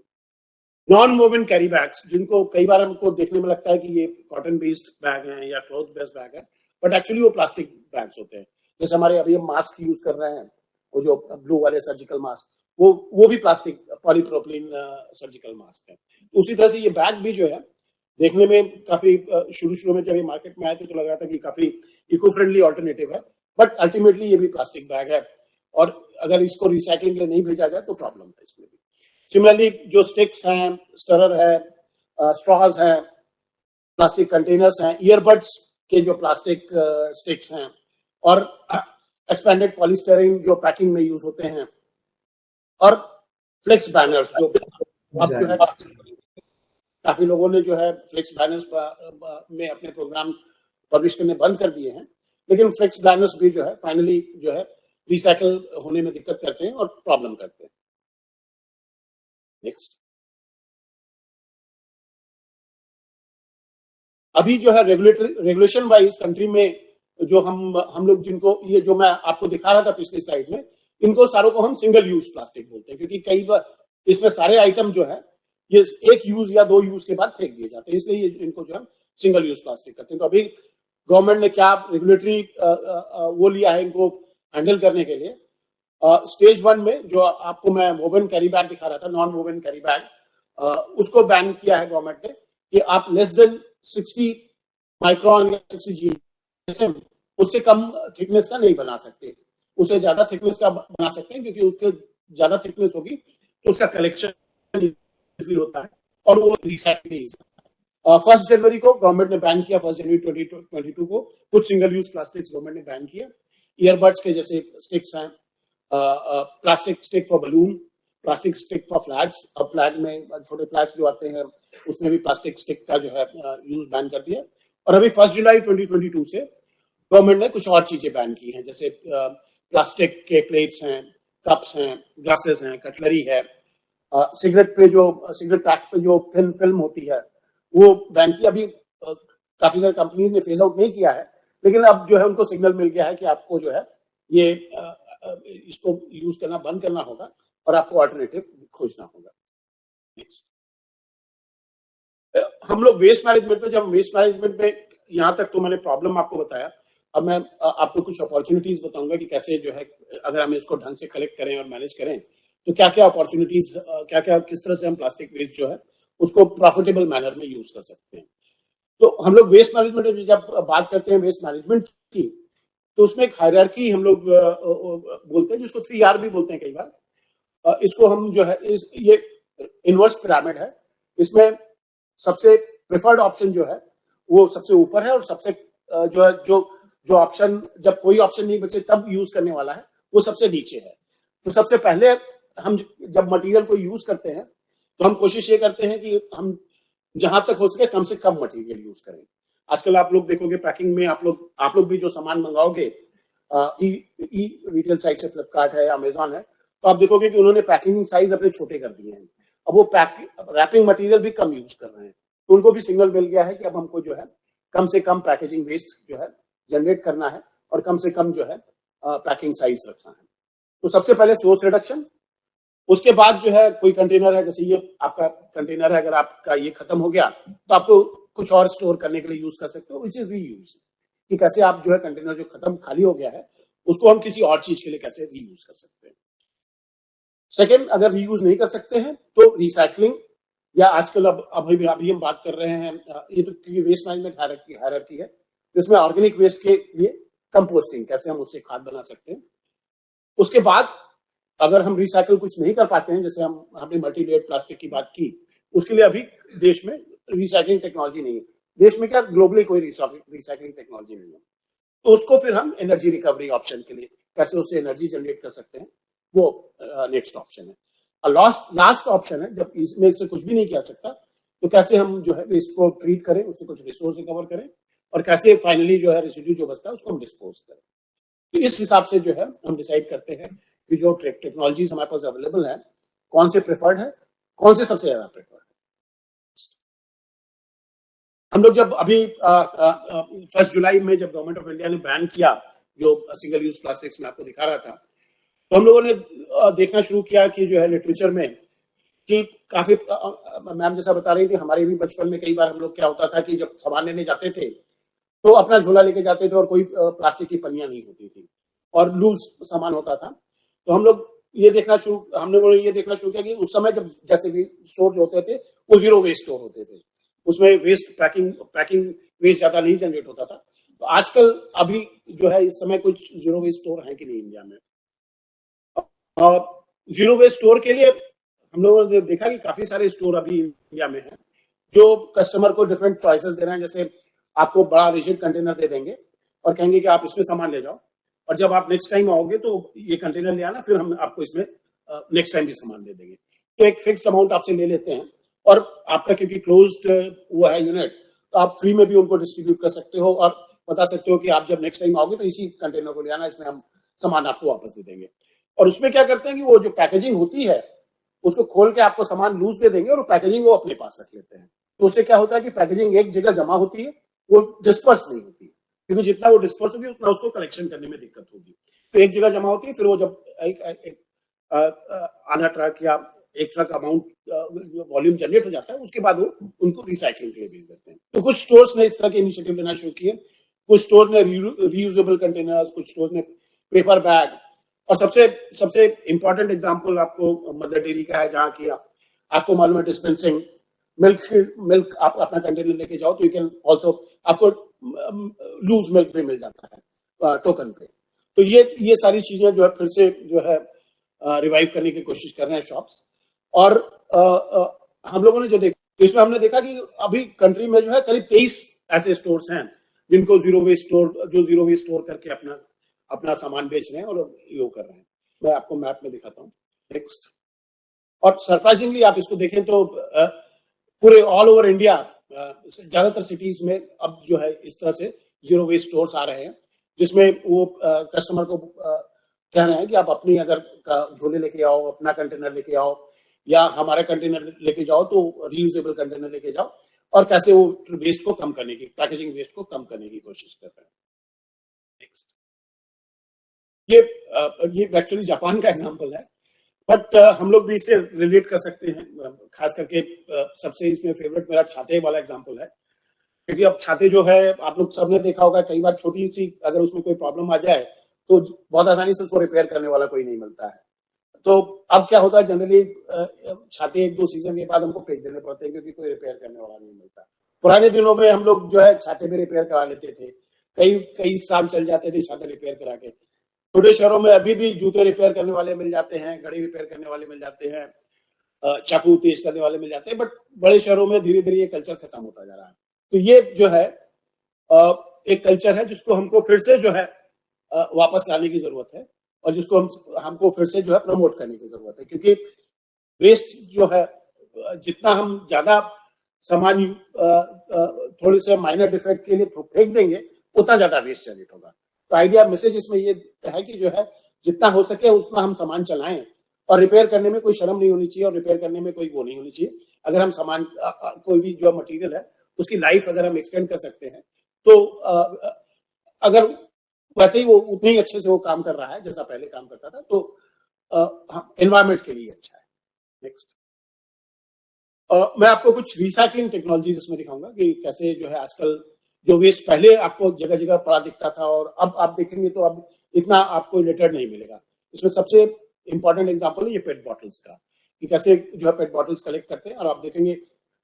नॉन वोवन कैरी बैग्स, जिनको कई बार हमको देखने में लगता है कि ये कॉटन बेस्ड बैग हैं या क्लॉथ बेस्ड बैग है, बट एक्चुअली वो प्लास्टिक बैग्स होते हैं। जैसे हमारे अभी हम मास्क यूज कर रहे हैं, वो जो ब्लू वाले सर्जिकल मास्क, वो भी प्लास्टिक पॉलीप्रोपिलीन सर्जिकल मास्क है। उसी तरह से ये बैग भी जो है देखने में काफी शुरू में जब ये मार्केट में आए थे तो लग रहा था कि काफी इको फ्रेंडली ऑल्टरनेटिव है, बट अल्टीमेटली ये भी प्लास्टिक बैग है और अगर इसको रिसाइकलिंग के लिए नहीं भेजा जाए तो प्रॉब्लम है इसमें भी। सिमिलरली जो स्टिक्स हैं, स्टरर है, स्ट्रॉज है, प्लास्टिक कंटेनर्स हैं, ईयरबड्स के जो प्लास्टिक स्टिक्स हैं और एक्सपेंडेड पॉलीस्टायरीन जो पैकिंग में यूज होते हैं, और फ्लेक्स बैनर्स जो अब जो है काफी लोगों ने जो है फ्लेक्स बैनर्स में अपने प्रोग्राम पब्लिश करने बंद कर दिए हैं, लेकिन फ्लेक्स बैनर्स भी जो है फाइनली जो है रिसाइकल होने में दिक्कत करते हैं और प्रॉब्लम करते हैं। नेक्स्ट, अभी जो है रेगुलेशन वाइज कंट्री में जो हम लोग जिनको ये जो मैं आपको दिखा रहा था पिछली स्लाइड में, इनको सारों को हम सिंगल यूज प्लास्टिक बोलते हैं क्योंकि कई बार इसमें सारे आइटम जो है ये एक यूज या 2 यूज के बाद फेंक दिए जाते हैं, इसलिए इनको जो है सिंगल यूज प्लास्टिक करते हैं। तो अभी गवर्नमेंट ने क्या रेगुलेटरी वो लिया है इनको हैंडल करने के लिए। स्टेज 1 में जो आपको मैं वोवन कैरी बैग दिखा रहा था, नॉन वोवन कैरी बैग, उसको बैन किया है गवर्नमेंट ने कि आप लेस देन 60 माइक्रोन या 60 जी उससे कम थिकनेस का नहीं बना सकते, उसे ज्यादा थिकनेस का बना सकते हैं क्योंकि उसके ज्यादा थिकनेस होगी तो उसका कलेक्शन इजली होता है और वो रिसाइकलिंग। 1 जनवरी को गवर्नमेंट ने बैन किया, 1 जनवरी 2022 को कुछ सिंगल यूज प्लास्टिक्स गवर्नमेंट ने बैन किया। ईयरबड्स के जैसे स्टिक्स हैं, plastic stick for balloon, plastic stick for flags, अब फ्लैग में छोटे फ्लैग्स जो आते हैं उसमें भी प्लास्टिक स्टिक का जो है यूज बैन कर दिया। और अभी 1 जुलाई 2022 से गवर्नमेंट ने कुछ और चीजें बैन की हैं, जैसे प्लास्टिक के प्लेट्स हैं, कप्स हैं, ग्लासेस हैं, कटलरी है, सिगरेट पैक पे जो थिन फिल्म होती है वो बैन की। अभी काफी सारी कंपनीज ने फेज आउट नहीं किया है, लेकिन अब जो है उनको सिग्नल मिल गया है कि आपको जो है ये इसको यूज करना बंद करना होगा और आपको अल्टरनेटिव खोजना होगा। हम लोग वेस्ट मैनेजमेंट पे, जब वेस्ट मैनेजमेंट पे यहाँ तक तो मैंने प्रॉब्लम आपको बताया, अब मैं आपको कुछ अपॉर्चुनिटीज बताऊंगा कि कैसे जो है अगर हम इसको ढंग से कलेक्ट करें और मैनेज करें तो क्या क्या अपॉर्चुनिटीज, क्या क्या किस तरह से हम प्लास्टिक वेस्ट जो है उसको प्रॉफिटेबल मैनर में यूज कर सकते हैं। तो हम लोग वेस्ट मैनेजमेंट में जब बात करते हैं वेस्ट मैनेजमेंट की, तो उसमें एक हायरार्की हम लोग बोलते हैं जिसको 3R भी बोलते हैं कई बार। इसको हम जो है ये इनवर्स पिरामिड है, इसमें सबसे प्रेफर्ड ऑप्शन जो है वो सबसे ऊपर है और सबसे जो है जो ऑप्शन जब कोई ऑप्शन नहीं बचे तब यूज करने वाला है वो सबसे नीचे है। तो सबसे पहले हम जब मटेरियल को यूज करते हैं तो हम कोशिश ये करते हैं कि हम जहां तक हो सके कम से कम मटेरियल यूज करें। आजकल आप लोग देखोगे पैकिंग में आप लोग भी जो सामान मंगाओगे ई रिटेल साइट से, फ्लिपकार्ट है, अमेजॉन है, तो आप देखोगे कि उन्होंने पैकिंग साइज अपने छोटे कर दिए हैं। अब वो रैपिंग मटेरियल भी कम यूज कर रहे हैं, तो उनको भी सिग्नल मिल गया है कि अब हमको जो है कम से कम पैकेजिंग वेस्ट जो है जनरेट करना है और कम से कम जो है पैकिंग साइज रखना है। तो सबसे पहले सोर्स रिडक्शन, उसके बाद जो है कोई कंटेनर है, जैसे ये आपका कंटेनर है, अगर आपका ये खत्म हो गया तो आपको कुछ और स्टोर करने के लिए यूज कर सकते हो, विच इज रीयूज, कि कैसे आप जो है कंटेनर जो खत्म खाली हो गया है उसको हम किसी और चीज के लिए कैसे रीयूज कर सकते हैं। सेकेंड, अगर रीयूज नहीं कर सकते हैं तो रिसाइकलिंग, या आजकल अब अभी हम बात कर रहे हैं, ये तो क्योंकि वेस्ट मैनेजमेंट हायरार्की है, तो इसमें ऑर्गेनिक वेस्ट के लिए कंपोस्टिंग, कैसे हम उससे खाद बना सकते हैं। उसके बाद अगर हम रिसाइकल कुछ नहीं कर पाते हैं, जैसे हमने मल्टी लेयर्ड प्लास्टिक की बात की, उसके लिए अभी देश में रिसाइकलिंग टेक्नोलॉजी नहीं है, देश में क्या ग्लोबली कोई रिसाइकलिंग टेक्नोलॉजी नहीं है, तो उसको फिर हम एनर्जी रिकवरी ऑप्शन के लिए कैसे उससे एनर्जी जनरेट कर सकते हैं, वो नेक्स्ट ऑप्शन है। लास्ट ऑप्शन है, जब इसमें से कुछ भी नहीं किया सकता तो कैसे हम जो है वेस्ट को ट्रीट करें, उससे कुछ रिसोर्स रिकवर करें, और कैसे फाइनली जो है रेसिड्यू जो बचता है उसको हम डिस्पोज करें। तो इस हिसाब से जो है हम डिसाइड करते हैं कि जो टेक्नोलॉजीज हमारे पास अवेलेबल है, कौन से प्रेफर्ड है, कौन से सबसे ज्यादा प्रेफर्ड है। हम लोग जब अभी 1 जुलाई में जब गवर्नमेंट ऑफ इंडिया ने बैन किया जो सिंगल यूज प्लास्टिक्स में आपको दिखा रहा था, तो हम लोगों ने देखना शुरू किया कि जो है लिटरेचर में कि काफी, मैम जैसा बता रही थी, हमारे भी बचपन में कई बार हम लोग क्या होता था कि जब सामान लेने जाते थे तो अपना झोला लेके जाते थे और कोई प्लास्टिक की पन्नियां नहीं होती थी और लूज सामान होता था। तो हमने ये देखना शुरू किया कि उस समय जब जैसे भी स्टोर जो होते थे वो जीरो वेस्ट स्टोर होते थे, उसमें वेस्ट पैकिंग वेस्ट ज्यादा नहीं जनरेट होता था। तो आजकल अभी जो है इस समय कुछ जीरो वेस्ट स्टोर है कि नहीं इंडिया में। जीरो वेस्ट स्टोर के लिए हम लोगों ने देखा कि काफी सारे स्टोर अभी इंडिया में हैं जो कस्टमर को डिफरेंट चॉइसेस दे रहे हैं, जैसे आपको बड़ा रिजिड कंटेनर दे देंगे और कहेंगे कि आप इसमें सामान ले जाओ, और जब आप नेक्स्ट टाइम आओगे तो ये कंटेनर ले आना, फिर हम आपको इसमें नेक्स्ट टाइम भी सामान दे देंगे। तो एक फिक्स्ड अमाउंट आपसे ले लेते हैं, और आपका क्योंकि क्लोज्ड वो है यूनिट, तो आप फ्री में भी उनको डिस्ट्रीब्यूट कर सकते हो और बता सकते हो कि आप जब नेक्स्ट टाइम आओगे तो इसी कंटेनर को ले आना, इसमें हम सामान आपको वापस दे देंगे। और उसमें क्या करते हैं कि वो जो पैकेजिंग होती है उसको खोल के आपको सामान लूज दे देंगे और पैकेजिंग वो अपने पास रख लेते हैं। तो उससे क्या होता है कि पैकेजिंग एक जगह जमा होती है, वो डिस्पर्स नहीं होती, क्योंकि जितना वो डिस्पर्स होगी उतना उसको कलेक्शन करने में दिक्कत होगी। तो एक जगह जमा होती है, फिर वो जब एक आधा ट्रक या एक ट्रक अमाउंट वॉल्यूम जनरेट हो जाता है, उसके बाद वो उनको रिसाइकलिंग के लिए भेज देते हैं। तो कुछ स्टोर्स ने इस तरह के इनिशिएटिव लेना शुरू किए, कुछ स्टोर ने रीयूजेबल कंटेनर्स, कुछ स्टोर ने पेपर बैग, और सबसे इंपॉर्टेंट एग्जांपल आपको मदर डेयरी का है, जहां की आपको मालूम है डिस्पेंसिंग मिल्क आप अपना कंटेनर लेके जाओ तो यू कैन ऑल्सो, आपको लूज मिल्क भी मिल जाता है टोकन पे। तो ये सारी चीजें जो है फिर से जो है रिवाइव करने की कोशिश कर रहे हैं शॉप्स। और हम लोगों ने जो देखा, तो इसमें हमने देखा कि अभी कंट्री में जो है करीब 23 ऐसे स्टोर्स हैं जिनको जीरो वेस्ट स्टोर करके अपना सामान बेच रहे हैं और यो कर रहे हैं। मैं आपको मैप में दिखाता हूँ नेक्स्ट। और सरप्राइजिंगली आप इसको देखें तो पूरे ऑल ओवर इंडिया ज्यादातर सिटीज में अब जो है इस तरह से जीरो वेस्ट स्टोर्स आ रहे हैं, जिसमें वो कस्टमर को कह रहे हैं कि आप अपनी अगर झोले लेके आओ, अपना कंटेनर लेके आओ, या हमारा कंटेनर लेके जाओ, तो रीयूजेबल कंटेनर लेके जाओ, और कैसे वो वेस्ट को कम करने की, पैकेजिंग वेस्ट को कम करने की कोशिश कर रहे हैं। नेक्स्ट, ये एक्चुअली जापान का एग्जांपल है, बट हम लोग भी इससे रिलेट कर सकते हैं। खास करके सबसे इसमें फेवरेट मेरा छाते वाला एग्जांपल है, क्योंकि अब छाते जो है आप लोग सबने देखा होगा, कई बार छोटी सी अगर उसमें कोई प्रॉब्लम आ जाए तो बहुत आसानी से उसको रिपेयर करने वाला कोई नहीं मिलता है। तो अब क्या होता है, जनरली छाते 1-2 सीजन के बाद हमको फेंक देने पड़ते हैं, क्योंकि कोई रिपेयर करने वाला नहीं मिलता। पुराने दिनों में हम लोग जो है छाते भी रिपेयर करा लेते थे, कई साल चल जाते थे छाते रिपेयर करा के। छोटे शहरों में अभी भी जूते रिपेयर करने वाले मिल जाते हैं, घड़ी रिपेयर करने वाले मिल जाते हैं, चाकू तेज करने वाले मिल जाते हैं, बट बड़े शहरों में धीरे धीरे ये कल्चर खत्म होता जा रहा है। तो ये जो है एक कल्चर है जिसको हमको फिर से जो है वापस लाने की जरूरत है, और जिसको हमको फिर से जो है प्रमोट करने की जरूरत है, क्योंकि वेस्ट जो है जितना हम ज्यादा सामान थोड़े से माइनर डिफेक्ट के लिए फेंक देंगे, उतना ज्यादा वेस्ट जनरेट होगा। तो आइडिया मैसेज इसमें ये है कि जो है जितना हो सके उतना हम सामान चलाएं, और रिपेयर करने में कोई शर्म नहीं होनी चाहिए, और रिपेयर करने में कोई वो नहीं होनी चाहिए। अगर हम सामान कोई भी जो मटेरियल है उसकी लाइफ अगर हम एक्सटेंड कर सकते हैं तो अगर वैसे ही वो उतने ही अच्छे से वो काम कर रहा है जैसा पहले काम करता था, तो एनवायरमेंट के लिए अच्छा है। नेक्स्ट, मैं आपको कुछ रिसाइकलिंग टेक्नोलॉजीज इसमें दिखाऊंगा कि कैसे जो है आजकल जो वेस्ट पहले आपको जगह जगह पड़ा दिखता था और अब आप देखेंगे तो अब इतना आपको रिलेटेड नहीं मिलेगा। इसमें सबसे इंपॉर्टेंट एग्जांपल है ये पेट बॉटल्स का, कि कैसे जो है पेट बॉटल्स कलेक्ट करते हैं। और आप देखेंगे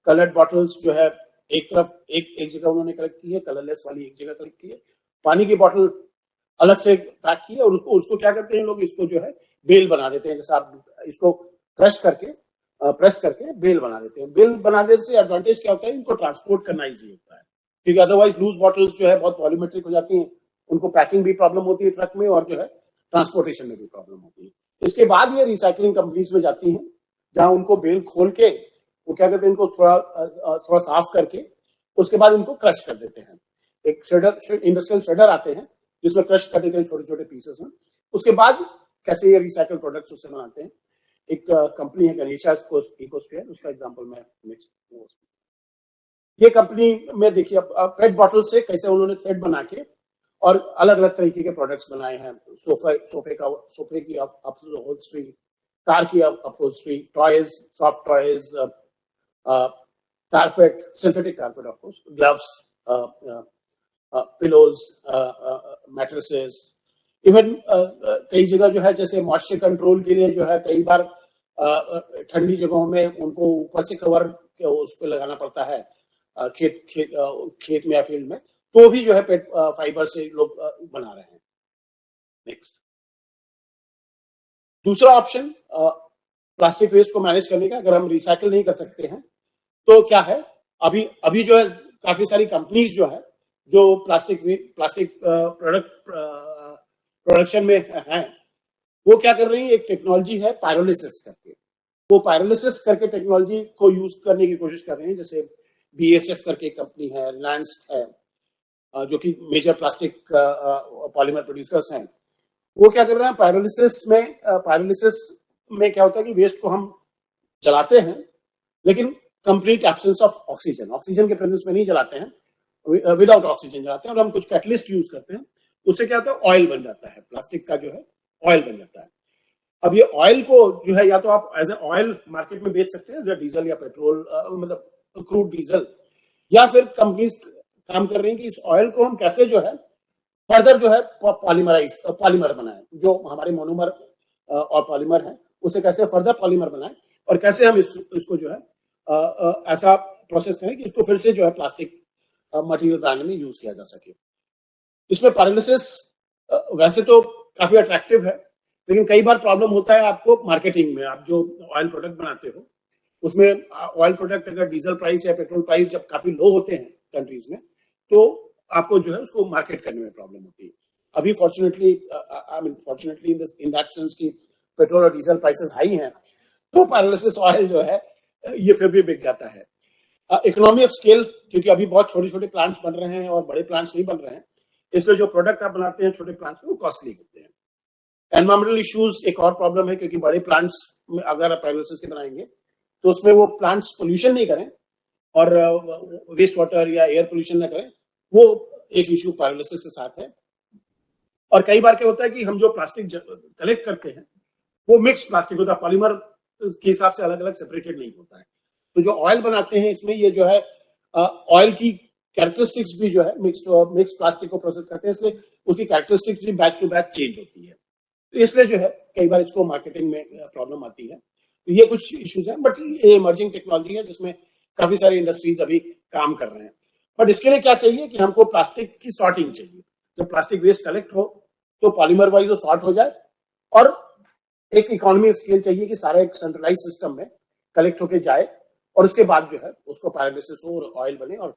कलर्ड बॉटल्स जो है एक तरफ एक जगह उन्होंने कलेक्ट की है, कलरलेस वाली एक जगह कलेक्ट की है, पानी की बॉटल अलग से पैक की है, और उसको क्या करते हैं लोग, इसको जो है बेल बना देते हैं। जैसे आप इसको क्रश करके प्रेस करके बेल बना देते हैं। बेल बना देने से एडवांटेज क्या होता है, इनको ट्रांसपोर्ट करना इजी होता है, क्योंकि अदरवाइज लूज बॉटल्स जो है बहुत पॉलीमेट्रिक हो जाती हैं, उनको पैकिंग भी प्रॉब्लम होती है ट्रक में, और जो है ट्रांसपोर्टेशन में भी प्रॉब्लम होती है। इसके बाद ये रिसाइकलिंग कंपनीज में जाती हैं, जहां उनको बेल खोल के वो क्या करते हैं, इनको थोड़ा साफ करके उसके बाद इनको क्रश कर देते हैं। एक श्रेडर, इंडस्ट्रियल श्रेडर आते हैं जिसमें क्रश कर देते हैं छोटे छोटे पीसेस में। उसके बाद कैसे ये रिसाइकल प्रोडक्ट्स उससे बनाते हैं। एक कंपनी है गणेशा इकोस्फीयर, उसका एग्जांपल मैं नेक्स्ट, ये कंपनी में देखिए पेट बॉटल से कैसे उन्होंने थ्रेड बना के और अलग अलग तरीके के प्रोडक्ट्स बनाए हैं। सोफे की अपहोल्स्ट्री, कार की upholstery, toys, soft toys, carpet, synthetic carpet of course, gloves, pillows, mattresses, even कई जगह जो है जैसे मॉइस्चर कंट्रोल के लिए जो है कई बार ठंडी जगहों में उनको ऊपर से कवर उस पर लगाना पड़ता है, खेत में या फील्ड में, तो भी जो है पेट फाइबर से लोग बना रहे हैं। नेक्स्ट, दूसरा ऑप्शन प्लास्टिक वेस्ट को मैनेज करने का, अगर हम रिसाइकिल नहीं कर सकते हैं तो क्या है, अभी जो है काफी सारी कंपनीज जो है जो प्लास्टिक प्रोडक्शन में है, वो क्या कर रही है, एक टेक्नोलॉजी है पायरोलिसिस करके, वो पायरोलिसिस करके टेक्नोलॉजी को यूज करने की कोशिश कर रहे हैं। जैसे BASF करके एक कंपनी है, रिलायंस है, जो कि मेजर प्लास्टिक पॉलीमर प्रोड्यूसर्स हैं, वो क्या कर रहे हैं, पायरोलिसिस में क्या होता है कि वेस्ट को हम जलाते हैं, लेकिन कंप्लीट एब्सेंस ऑफ ऑक्सीजन के प्रेजेंस में नहीं जलाते हैं, विदाउट ऑक्सीजन जलाते हैं, और हम कुछ कैटलिस्ट यूज करते हैं। उससे क्या होता है, ऑयल बन जाता है, प्लास्टिक का जो है ऑयल बन जाता है। अब ये ऑयल को जो है या तो आप एज ए ऑयल मार्केट में बेच सकते हैं, एज डीजल या पेट्रोल, मतलब क्रूड डीजल, या फिर कंपनीज काम कर रही हैं कि इस ऑयल को हम कैसे जो है फर्दर जो है पॉलीमर बनाए, जो हमारे मोनोमर और पॉलीमर है उसे कैसे फर्दर पॉलीमर बनाए, और कैसे हम इसको जो है ऐसा प्रोसेस करें कि इसको फिर से जो है प्लास्टिक मटेरियल बनाने में यूज किया जा सके। इसमें पायरोलिसिस वैसे तो काफी अट्रैक्टिव है, लेकिन कई बार प्रॉब्लम होता है आपको मार्केटिंग में। आप जो ऑयल प्रोडक्ट बनाते हो उसमें ऑयल प्रोडक्ट अगर डीजल प्राइस या पेट्रोल प्राइस जब काफी लो होते हैं कंट्रीज में, तो आपको जो है उसको मार्केट करने में प्रॉब्लम होती है। अभी फॉर्चुनेटली इन दैट सेंस की पेट्रोल और डीजल प्राइसेस हाई हैं, तो पायरोलिसिस ऑयल जो है ये फिर भी बिक जाता है। इकोनॉमी ऑफ स्केल, क्योंकि अभी बहुत छोटे छोटे प्लांट्स बन रहे हैं और बड़े प्लांट्स नहीं बन रहे हैं, इसलिए जो प्रोडक्ट आप बनाते हैं छोटे प्लांट्स में वो कॉस्टली होते हैं। एनवायरमेंटल इश्यूज एक और प्रॉब्लम है, क्योंकि बड़े प्लांट्स में अगर आप पायरोलिसिस के बनाएंगे तो उसमें वो प्लांट्स पोल्यूशन नहीं करें और वेस्ट वाटर या एयर पोल्यूशन ना करें, वो एक इश्यू पायरोलिसिस के साथ है। और कई बार क्या होता है कि हम जो प्लास्टिक कलेक्ट करते हैं वो मिक्स प्लास्टिक होता है, पॉलीमर के हिसाब से अलग अलग सेपरेटेड नहीं होता है। तो जो ऑयल बनाते हैं इसमें ये जो है ऑयल की कैरेक्टरिस्टिक्स भी जो है मिक्स प्लास्टिक को प्रोसेस करते हैं, इसलिए उसकी कैरेक्टरिस्टिक्स भी बैच टू बैच चेंज होती है, तो इसलिए जो है कई बार इसको मार्केटिंग में प्रॉब्लम आती है। तो ये कुछ इश्यूज हैं, बट ये इमर्जिंग टेक्नोलॉजी है जिसमें काफी सारी इंडस्ट्रीज अभी काम कर रहे हैं। बट इसके लिए क्या चाहिए कि हमको प्लास्टिक की सॉर्टिंग चाहिए। जब प्लास्टिक वेस्ट कलेक्ट हो तो पॉलीमर वाइज वो सॉर्ट हो जाए, और एक इकोनॉमी ऑफ स्केल चाहिए कि सारा एक सेंट्रलाइज सिस्टम में कलेक्ट होके जाए, और उसके बाद जो है उसको पायरोलिसिस हो और ऑयल बने, और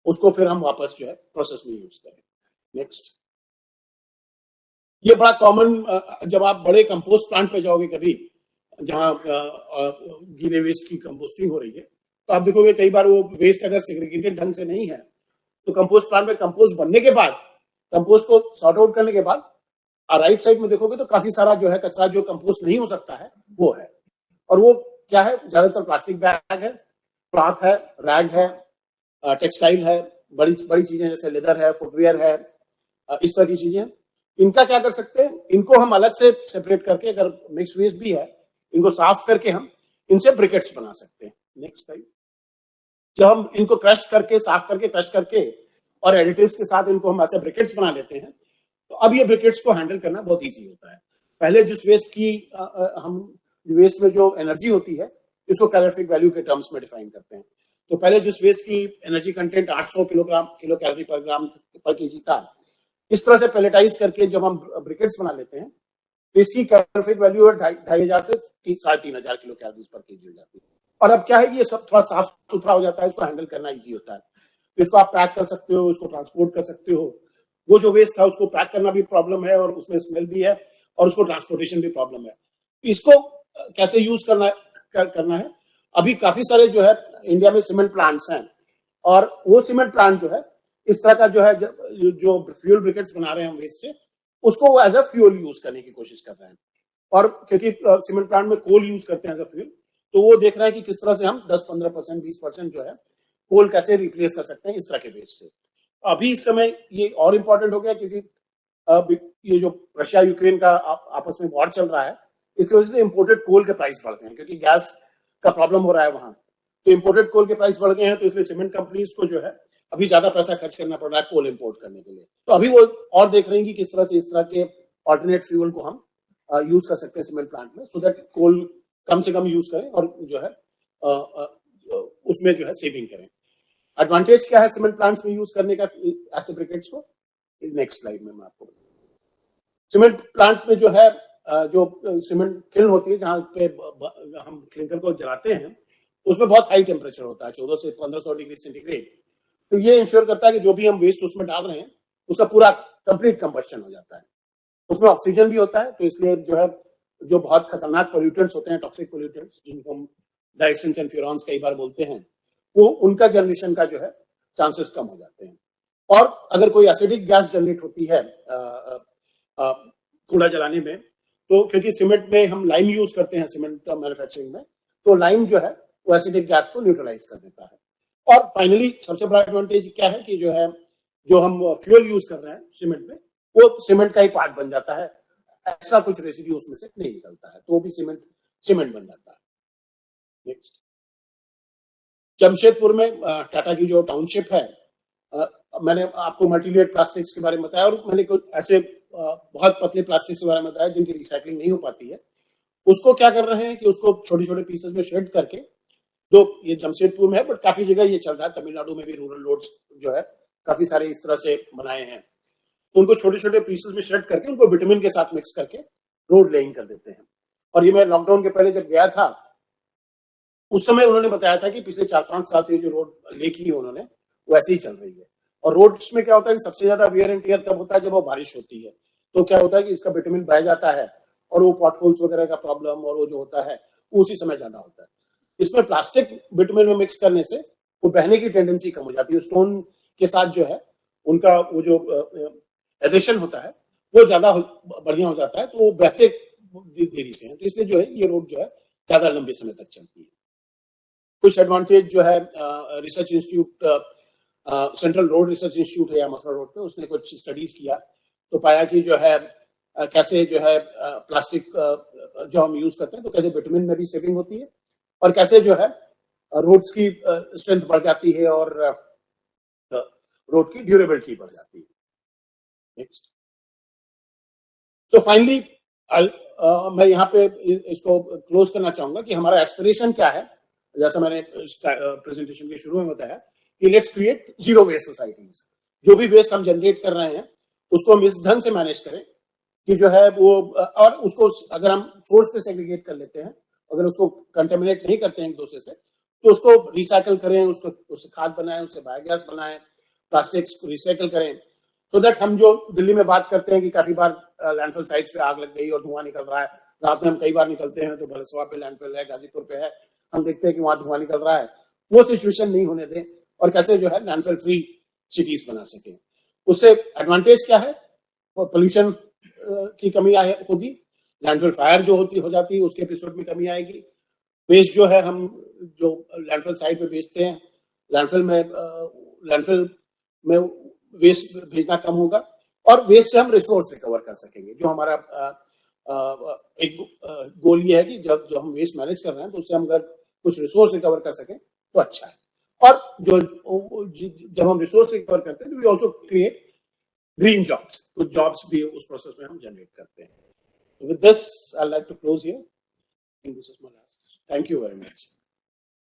उसको फिर हम वापस जो है प्रोसेस में यूज करें। नेक्स्ट, ये बड़ा कॉमन, जब आप बड़े कंपोस्ट प्लांट पे जाओगे कभी, जहां गीले वेस्ट की कंपोस्टिंग हो रही है, तो आप देखोगे कई बार वो वेस्ट अगर सेग्रीगेटेड ढंग से नहीं है, तो कंपोस्ट प्लांट में कंपोस्ट बनने के बाद, कंपोस्ट को सॉर्ट आउट करने के बाद राइट साइड में देखोगे तो काफी सारा जो है कचरा जो कंपोस्ट नहीं हो सकता है वो है। और वो क्या है, ज्यादातर प्लास्टिक बैग है, क्लॉथ है, रैग है, टेक्सटाइल है, बड़ी बड़ी चीजें जैसे लेदर है, फुटवेयर है, इस तरह की चीजें हैं। इनका क्या कर सकते हैं, इनको हम अलग से सेपरेट करके, अगर मिक्स वेस्ट भी है, इनको साफ करके हम इनसे ब्रिकेट्स बना सकते हैं। नेक्स्ट टाइम जब हम इनको क्रश करके, साफ करके, क्रश करके और एडिटिव्स के साथ इनको हम ऐसे ब्रिकेट्स बना लेते हैं, तो अब ये ब्रिकेट्स को हैंडल करना बहुत ईजी होता है। पहले जिस वेस्ट की हम वेस्ट में जो एनर्जी होती है, इसको कैलोरीफिक वैल्यू के टर्म्स में डिफाइन करते हैं। तो पहले जिस वेस्ट की एनर्जी कंटेंट 800 किलो कैलोरी पर ग्राम पर केजी था, इस तरह से पैलेटाइज करके जब हम ब्रिकेट्स बना लेते हैं, तो इसकी कैलोरीफिक वैल्यू 2500 से 3500 किलो कैलोरीज पर केजी हो जाती है। और अब क्या है कि ये सब थोड़ा साफ सुथरा हो जाता है, इसको हैंडल करना इजी होता है। तो इसको आप पैक कर सकते हो, इसको ट्रांसपोर्ट कर सकते हो। वो जो वेस्ट था उसको पैक करना भी प्रॉब्लम है और उसमें स्मेल भी है और उसको ट्रांसपोर्टेशन भी प्रॉब्लम है। इसको कैसे यूज करना है, अभी काफी सारे जो है इंडिया में सीमेंट प्लांट्स हैं, और वो सीमेंट प्लांट जो है इस तरह का जो है जो फ्यूल ब्रिकेट्स बना रहे हैं वेस्ट से, उसको वो एज अ फ्यूल यूज करने की कोशिश कर रहे हैं। और क्योंकि सीमेंट प्लांट में कोल यूज करते हैं एज अ फ्यूल, तो वो देख रहे हैं कि किस तरह से हम 10-15%, 20% जो है कोल कैसे रिप्लेस कर सकते हैं इस तरह के वेस्ट से। अभी इस समय ये और इम्पोर्टेंट हो गया क्योंकि ये जो रशिया यूक्रेन का आपस में वॉर चल रहा है, इसकी वजह से इम्पोर्टेड कोल के प्राइस बढ़ गए हैं, क्योंकि गैस का प्रॉब्लम हो रहा है वहां। तो इम्पोर्टेड कोल के प्राइस बढ़ गए हैं, तो इसलिए सीमेंट कंपनीज को जो है अभी ज्यादा पैसा खर्च करना पड़ रहा है कोल इंपोर्ट करने के लिए। तो अभी वो और देख रहे हैं कि किस तरह से इस तरह के ऑल्टरनेट फ्यूल को हम यूज कर सकते हैं सीमेंट प्लांट में, सो दैट कोल कम से कम यूज करें और जो है उसमें जो है सेविंग करें। एडवांटेज क्या है सीमेंट प्लांट्स में यूज करने का ऐसे ब्रिकेट्स को, नेक्स्ट स्लाइड में मैं आपको। सीमेंट प्लांट में जो है जो सीमेंट किल्न होती है, जहां पे हम क्लिंकर को जलाते हैं, उसमें बहुत हाई टेम्परेचर होता है, 1400 से 1500 डिग्री सेंटीग्रेड। तो ये इंश्योर करता है कि जो भी हम वेस्ट उसमें डाल रहे हैं उसका पूरा कंप्लीट कंबस्शन हो जाता है। उसमें ऑक्सीजन भी होता है, तो इसलिए जो है जो बहुत खतरनाक पोल्यूटेंट्स होते हैं, टॉक्सिक पोल्यूटेंट्स, जिनको हम डाइऑक्सिन्स एंड फ्यूरॉन्स कई बार बोलते हैं, वो उनका जनरेशन का जो है चांसेस कम हो जाते हैं। और अगर कोई एसिडिक गैस जनरेट होती है कूड़ा जलाने में, तो क्योंकि सीमेंट में हम लाइम यूज करते हैं सीमेंट मैन्युफैक्चरिंग में, तो लाइम जो है वो एसिडिक गैस को न्यूट्रलाइज कर देता है। और फाइनली सबसे बड़ा एडवांटेज क्या है कि जो हम फ्यूल यूज कर रहे हैं सीमेंट में, वो सीमेंट का ही पार्ट बन जाता है, ऐसा कुछ रेसिड्यू उसमें से नहीं निकलता है, तो वो भी सीमेंट बन जाता है। नेक्स्ट, जमशेदपुर में टाटा की जो टाउनशिप है, मैंने आपको मल्टीलेयर प्लास्टिक्स के बारे में बताया, और मैंने कुछ ऐसे बहुत पतले प्लास्टिक्स के बारे में बताया जिनकी रिसाइकलिंग नहीं हो पाती है। उसको क्या कर रहे हैं कि उसको छोटे छोटे पीसेस में शेड करके, तो ये जमशेदपुर में है बट काफी जगह ये चल रहा है, तमिलनाडु में भी रूरल रोड्स जो है काफी सारे इस तरह से बनाए हैं। तो उनको छोटे छोटे पीसेस में शेड करके उनको विटामिन के साथ मिक्स करके रोड लेइंग कर देते हैं। और ये मैं लॉकडाउन के पहले जब गया था, उस समय उन्होंने बताया था कि पिछले 4-5 साल से जो रोड ले की है उन्होंने, वो ऐसे ही चल रही है। और रोड्स में क्या होता है कि सबसे ज्यादा वियर एंड टियर तब होता है जब वो बारिश होती है, तो क्या होता है कि इसका विटामिन बह जाता है और वो पॉटहोल्स वगैरह का प्रॉब्लम और वो जो होता है उसी समय ज्यादा होता है। इसमें प्लास्टिक विटामिन में मिक्स करने से वो बहने की टेंडेंसी कम हो जाती है, स्टोन के साथ जो है उनका वो जो एडिशन होता है वो ज्यादा बढ़िया हो जाता है, तो वो बहते देरी से है, तो इसलिए जो है ये रोड जो है ज्यादा लंबे समय तक चलती है। कुछ एडवांटेज जो है, research institute central road research institute है या मथुरा रोड पे, उसने कुछ स्टडीज किया, तो पाया कि जो है कैसे जो है प्लास्टिक जो हम यूज करते हैं तो कैसे विटामिन में भी सेविंग होती है, और कैसे जो है रोड्स की स्ट्रेंथ बढ़ जाती है और रोड की ड्यूरेबिलिटी बढ़ जाती है। नेक्स्ट, सो फाइनली मैं यहाँ पे इसको क्लोज करना चाहूंगा कि हमारा एस्पिरेशन क्या है। जैसा मैंने प्रेजेंटेशन के शुरू में बताया कि let's create zero waste societies. जो भी वेस्ट हम जनरेट कर रहे हैं उसको हम इस ढंग से मैनेज करें कि जो है वो, और उसको अगर हम सोर्स पे सेग्रीगेट कर लेते हैं, अगर उसको कंटेमिनेट नहीं करते हैं एक दूसरे से, तो उसको रिसाइकल करें, उससे खाद बनाएं, उससे बायोगैस बनाएं, प्लास्टिक्स को रिसाइकल करें, सो दैट हम जो दिल्ली में बात करते हैं कि काफी बार लैंडफिल साइट्स पे आग लग गई और धुआं निकल रहा है, रात में हम कई बार निकलते हैं तो भलसवा पे लैंडफिल है, गाजीपुर पे है, हम देखते हैं कि वहां धुआं निकल रहा है, वो सिचुएशन नहीं होने दें और कैसे जो है लैंडफिल फ्री सिटीज बना सके। उससे एडवांटेज क्या है, पोल्यूशन की कमी होगी, लैंडफिल फायर जो हो जाती है उसके एपिसोड में कमी आएगी, वेस्ट जो है हम जो लैंडफिल साइट पे बेचते हैं, लैंडफिल में वेस्ट भेजना कम होगा, और वेस्ट से हम रिसोर्स रिकवर कर सकेंगे। जो हमारा एक गोल ये है कि जब हम वेस्ट मैनेज कर रहे हैं तो उससे हम अगर कुछ रिसोर्स रिकवर कर सकें तो अच्छा है। और जब हम रिसोर्स रिकवर करते हैं तो we also create green jobs, कुछ जॉब्स भी उस प्रोसेस में हम जनरेट करते हैं। So with this, I'd like to close here. I think this is my last. Thank you very much.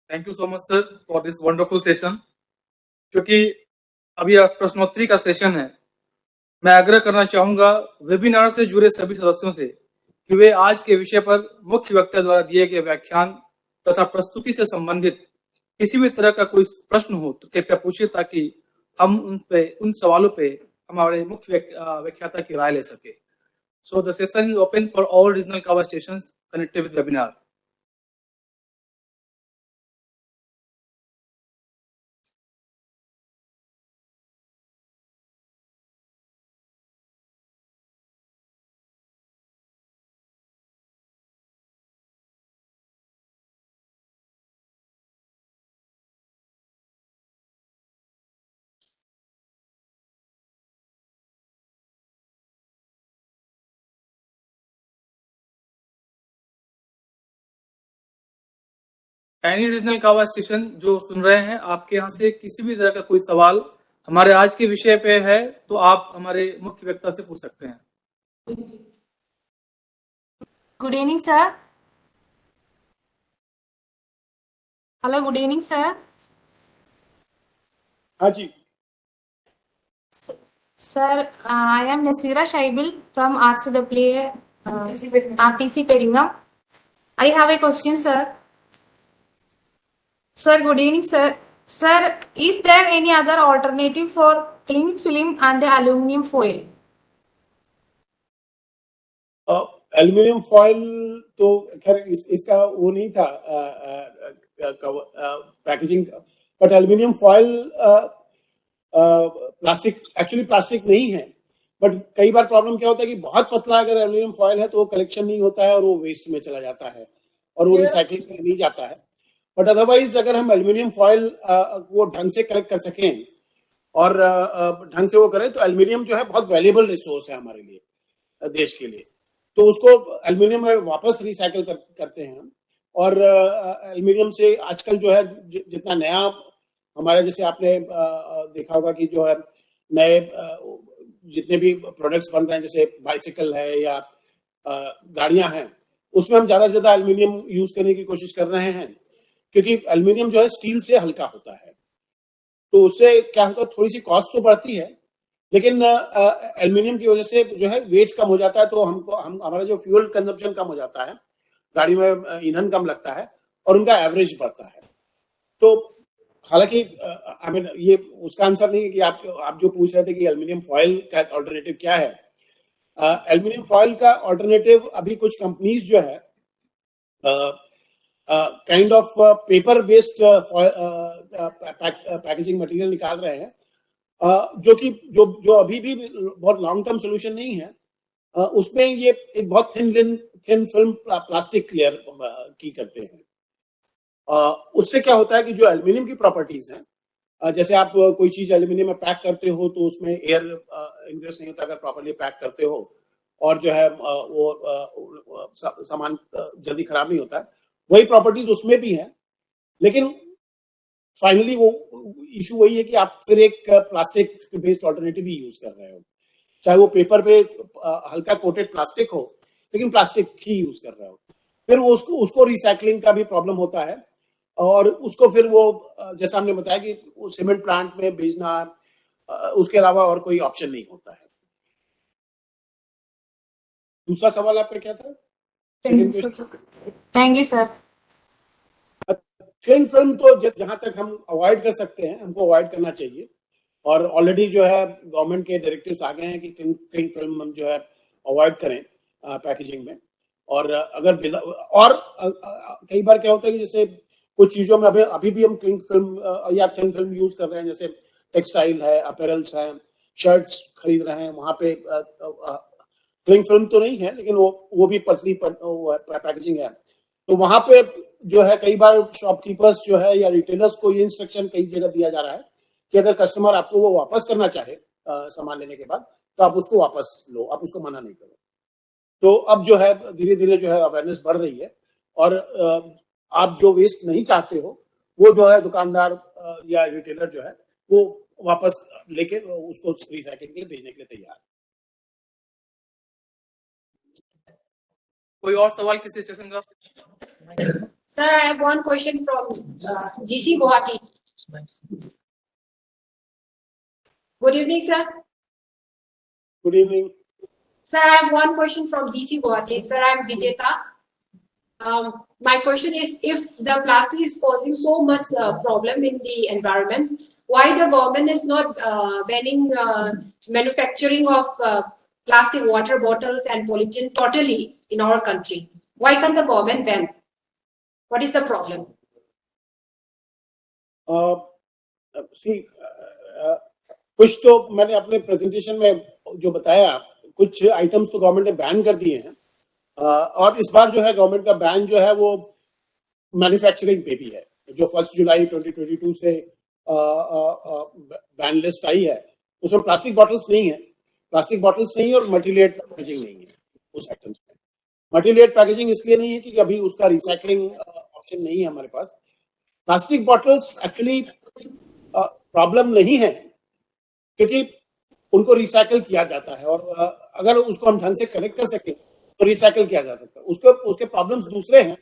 Thank you so much sir for this wonderful session. क्योंकि अभी यह प्रश्नोत्तरी का सेशन है, मैं आग्रह करना चाहूंगा वेबिनार से जुड़े सभी सदस्यों से कि वे आज के विषय पर मुख्य वक्ता द्वारा दिए गए व्याख्यान तथा प्रस्तुति से संबंधित किसी भी तरह का कोई प्रश्न हो तो कृपया पूछिए, ताकि हम उन सवालों पे हमारे मुख्य व्याख्याता की राय ले सके। So the session is open for all regional Kava stations connected with webinar. Any regional Kava station जो सुन रहे हैं, आपके यहाँ से किसी भी तरह का कोई सवाल हमारे आज के विषय पे है तो आप हमारे मुख्य वक्ता से पूछ सकते हैं। Good evening, sir. Hello, good evening, sir. हाँ जी। Sir, I am Nasira Shaibil from RCWA, RTC Peringam. I have a question, sir. Sir, good evening, sir. Sir, is there any other alternative for cling film and the aluminum foil? Aluminium foil तो खैर इसका वो नहीं था packaging, but aluminium foil plastic, actually plastic नहीं है, but कई बार problem क्या होता है कि बहुत पतला अगर एल्यूमिनियम फॉइल है तो वो कलेक्शन नहीं होता है और वो वेस्ट में चला जाता है और वो रिसाइकलिंग में नहीं जाता है। बट अदरवाइज अगर हम एल्यूमिनियम फॉइल वो ढंग से कलेक्ट कर सकें और ढंग से वो करें तो एल्यूमिनियम जो है बहुत वैल्यूएबल रिसोर्स है हमारे लिए, देश के लिए। तो उसको एल्यूमिनियम में वापस रिसाइकल करते हैं हम। और एल्यूमिनियम से आजकल जो है जितना नया हमारे, जैसे आपने देखा होगा कि जो है नए जितने भी प्रोडक्ट्स बन रहे हैं, जैसे बाइसिकल है या गाड़ियां हैं, उसमें हम ज्यादा से ज्यादा एल्यूमिनियम यूज करने की कोशिश कर रहे हैं, क्योंकि एल्यूमिनियम जो है स्टील से हल्का होता है। तो उससे क्या होता है, थोड़ी सी कॉस्ट तो बढ़ती है, लेकिन एल्यूमिनियम की वजह से जो है वेट कम हो जाता है, तो हमारा जो फ्यूल कंजम्पशन कम हो जाता है, गाड़ी में ईंधन कम लगता है और उनका एवरेज बढ़ता है। तो हालांकि आई मीन ये उसका आंसर नहीं है कि आप जो पूछ रहे थे कि एल्यूमिनियम फॉइल का ऑल्टरनेटिव क्या है। एल्यूमिनियम फॉइल का ऑल्टरनेटिव अभी कुछ कंपनीज जो है kind of paper based packaging material निकाल रहे हैं, जो कि जो अभी भी बहुत लॉन्ग टर्म सोल्यूशन नहीं है। उसमें ये एक बहुत थिन फिल्म प्लास्टिक क्लियर की करते हैं। उससे क्या होता है कि जो एल्यूमिनियम की प्रॉपर्टीज हैं, जैसे आप कोई चीज एल्यूमिनियम में पैक करते हो तो उसमें एयर इंग्रेस नहीं होता अगर प्रॉपर्ली पैक करते हो, और जो है वो सामान जल्दी खराब नहीं होता है। वही प्रॉपर्टीज उसमें भी है, लेकिन फाइनली वो इशू वही है कि आप फिर एक प्लास्टिक बेस्ड ऑल्टरनेटिव ही यूज कर रहे हो, चाहे वो पेपर पे हल्का कोटेड प्लास्टिक हो, लेकिन प्लास्टिक ही यूज कर रहे हो। फिर वो उसको रिसाइकलिंग का भी प्रॉब्लम होता है, और उसको फिर वो जैसा हमने बताया कि वो सीमेंट प्लांट में भेजना, उसके अलावा और कोई ऑप्शन नहीं होता है। दूसरा सवाल आपका क्या था? Thank you, sir. Cling film तो जहां तक हम अवॉइड कर सकते हैं हमको अवॉइड करना चाहिए, और ऑलरेडी जो है गवर्नमेंट के डायरेक्टिव्स आ गए हैं कि क्लिंग फिल्म हम जो है अवॉइड करें पैकेजिंग में। और अगर और कई बार क्या होता है कि जैसे कुछ चीजों में अभी भी हम क्लिंग फिल्म या थिन फिल्म यूज कर रहे हैं, जैसे टेक्सटाइल है, अपैरल्स है, शर्ट्स खरीद रहे हैं, वहां पे क्लिंग फिल्म तो नहीं है, लेकिन वो भी पतली पैकेजिंग है। तो वहां पे जो है कई बार शॉपकीपर्स जो है या रिटेलर्स को ये इंस्ट्रक्शन कई जगह दिया जा रहा है कि अगर कस्टमर आपको वो वापस करना चाहे सामान लेने के बाद, तो आप उसको वापस लो, आप उसको मना नहीं करो। तो अब जो है धीरे धीरे जो है अवेयरनेस बढ़ रही है, और आप जो वेस्ट नहीं चाहते हो वो जो है दुकानदार या रिटेलर जो है वो वापस लेके उसको रिसाइकलिंग के लिए भेजने के लिए तैयार है। कोई और सवाल किसी स्टेशन का? Sir, I have one question from GC Guwahati. Good evening, sir. Good evening. Sir, I have one question from GC Guwahati. Sir, I am Vijeta. My question is, if the plastic is causing so much problem in the environment, why the government is not banning manufacturing of plastic water bottles and polythene totally in our country? Why can't the government ban? What is the problem? कुछ तो मैंने अपने presentation में जो बताया, कुछ items तो government ने बैन कर दिए हैं, और इस बार जो है गवर्नमेंट का बैन जो है वो मैन्युफैक्चरिंग पे भी है। जो 1 जुलाई 2022 से बैन लिस्ट आई है उसमें प्लास्टिक बॉटल्स नहीं है, और मल्टीलेयर पैकेजिंग नहीं है उस आइटम्स में। मल्टीलेयर पैकेजिंग इसलिए नहीं है कि अभी उसका रिसाइकलिंग ऑप्शन नहीं है हमारे पास। प्लास्टिक बॉटल्स एक्चुअली प्रॉब्लम नहीं है, क्योंकि उनको रिसाइकल किया जाता है, और अगर उसको हम ढंग से कलेक्ट कर सकें तो रिसाइकल किया जा सकता है। उसके प्रॉब्लम्स दूसरे हैं।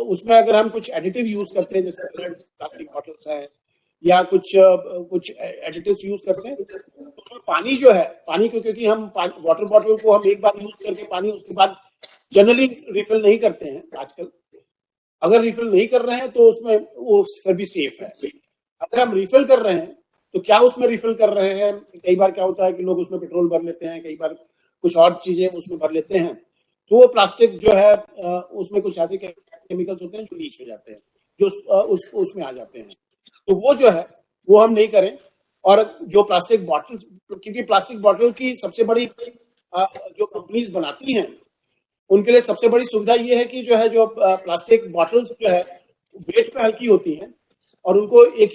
उसमें अगर हम कुछ एडिटिव यूज करते हैं, जैसे प्लास्टिक बॉटल्स है या कुछ एडिटिव्स यूज करते हैं, तो उसमें पानी जो है, पानी को, क्योंकि हम वाटर बॉटल को हम एक बार यूज करके पानी उसके बाद जनरली रिफिल नहीं करते हैं आजकल। अगर रिफिल नहीं कर रहे हैं तो उसमें वो फिर भी सेफ है। अगर हम रिफिल कर रहे हैं तो क्या उसमें रिफिल कर रहे हैं, कई बार क्या होता है कि लोग उसमें पेट्रोल भर लेते हैं, कई बार कुछ और चीजें उसमें भर लेते हैं, तो वो प्लास्टिक जो है उसमें कुछ ऐसे केमिकल्स होते हैं जो लीच हो जाते हैं, जो उसमें आ जाते हैं। तो वो जो है वो हम नहीं करें। और जो प्लास्टिक बॉटल, क्योंकि प्लास्टिक बॉटल की सबसे बड़ी जो कंपनीज बनाती हैं उनके लिए सबसे बड़ी सुविधा ये है कि जो है जो प्लास्टिक बॉटल्स जो है वेट पे हल्की होती हैं, और उनको एक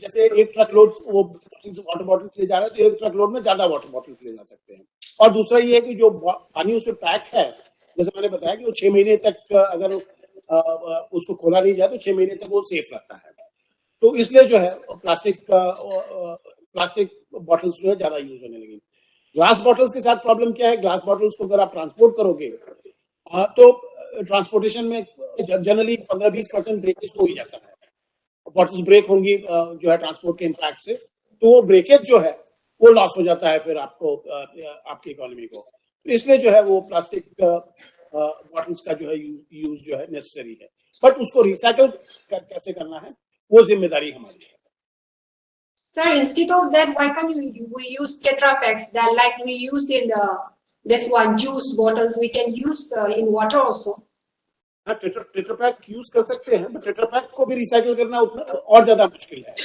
जैसे एक ट्रक लोड वो वाटर बॉटल्स ले जा रहे हैं तो एक ट्रक लोड में ज्यादा वाटर बॉटल्स ले जा सकते हैं। और दूसरा ये है कि जो पानी उसमें पैक है, जैसे मैंने बताया कि वो 6 महीने तक अगर उसको खोला नहीं जाए तो 6 महीने तक वो सेफ रहता है। तो इसलिए जो है प्लास्टिक बॉटल्स जो है ज्यादा यूज होने लगी। ग्लास बॉटल्स के साथ प्रॉब्लम क्या है, ग्लास बॉटल्स को अगर आप ट्रांसपोर्ट करोगे तो ट्रांसपोर्टेशन में जनरली 15-20% ब्रेकेज हो ही जाता है। बॉटल्स ब्रेक होंगी जो है ट्रांसपोर्ट के इम्पैक्ट से, तो वो ब्रेकेज जो है वो लॉस हो जाता है फिर आपको, आपकी इकोनॉमी को। तो इसलिए जो है वो प्लास्टिक बॉटल्स का जो है यूज जो है नेसेसरी है, बट उसको रिसाइकल कैसे करना है वो जिम्मेदारी हमारी है। Sir, instead of that, why can't we use Tetra packs that like we use in this one juice bottles? We can use in water also. हाँ, टेट्रा पैक यूज कर सकते हैं, बट टेट्रा पैक को भी recycle करना उतना और ज्यादा मुश्किल है।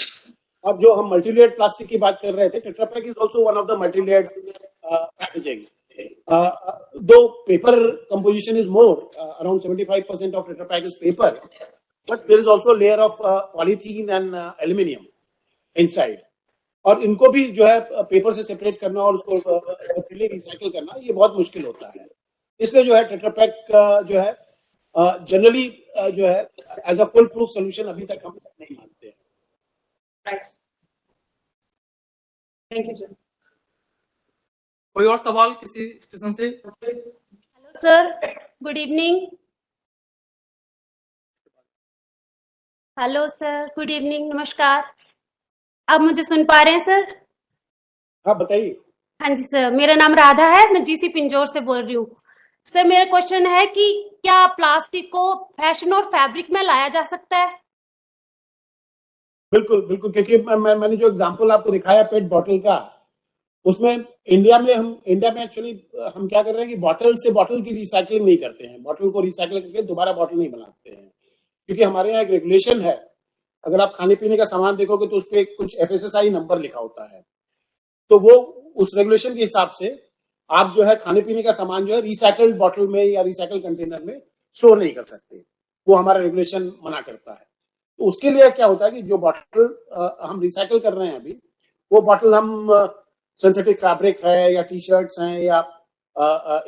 अब जो हम मल्टीलेयर्ड प्लास्टिक की बात कर रहे थे, tetra pack is also one of the multilayered packaging. Though paper composition is more, around 75% of tetra pack is paper, but there is also layer of polythene and aluminium inside, और इनको भी जो है पेपर से separate करना और उसको separately recycle करना ये बहुत मुश्किल होता है। इसलिए जो है टेट्रा पैक जो है जनरली जो है as a full proof solution अभी तक हम नहीं मानते हैं। Right. Thank you, sir. कोई और सवाल किसी स्टेशन से? Hello sir, good evening. Hello sir, good evening, नमस्कार। आप मुझे सुन पा रहे हैं सर? हाँ बताइए। हाँ जी सर, मेरा नाम राधा है, मैं जीसी पिंजौर से बोल रही हूँ। सर मेरा क्वेश्चन है कि क्या प्लास्टिक को फैशन और फैब्रिक में लाया जा सकता है? बिल्कुल बिल्कुल, क्योंकि मैंने जो एग्जांपल आपको दिखाया पेट बॉटल का, उसमें इंडिया में एक्चुअली हम क्या कर रहे हैं कि बॉटल से बॉटल की रिसाइकलिंग नहीं करते हैं, बॉटल को रिसाइकल करके दोबारा बॉटल नहीं बनाते हैं, क्योंकि हमारे यहाँ एक रेगुलेशन है। अगर आप खाने पीने का सामान देखोगे तो उस पर कुछ FSSAI नंबर लिखा होता है, तो वो उस रेगुलेशन के हिसाब से आप जो है खाने पीने का सामान जो है रिसाइकल्ड बॉटल में या रिसाइकल कंटेनर में स्टोर नहीं कर सकते, वो हमारा रेगुलेशन मना करता है। तो उसके लिए क्या होता है कि जो बॉटल हम रिसाइकल कर रहे हैं अभी, वो बॉटल हम सिंथेटिक फैब्रिक है या टी शर्ट्स हैं या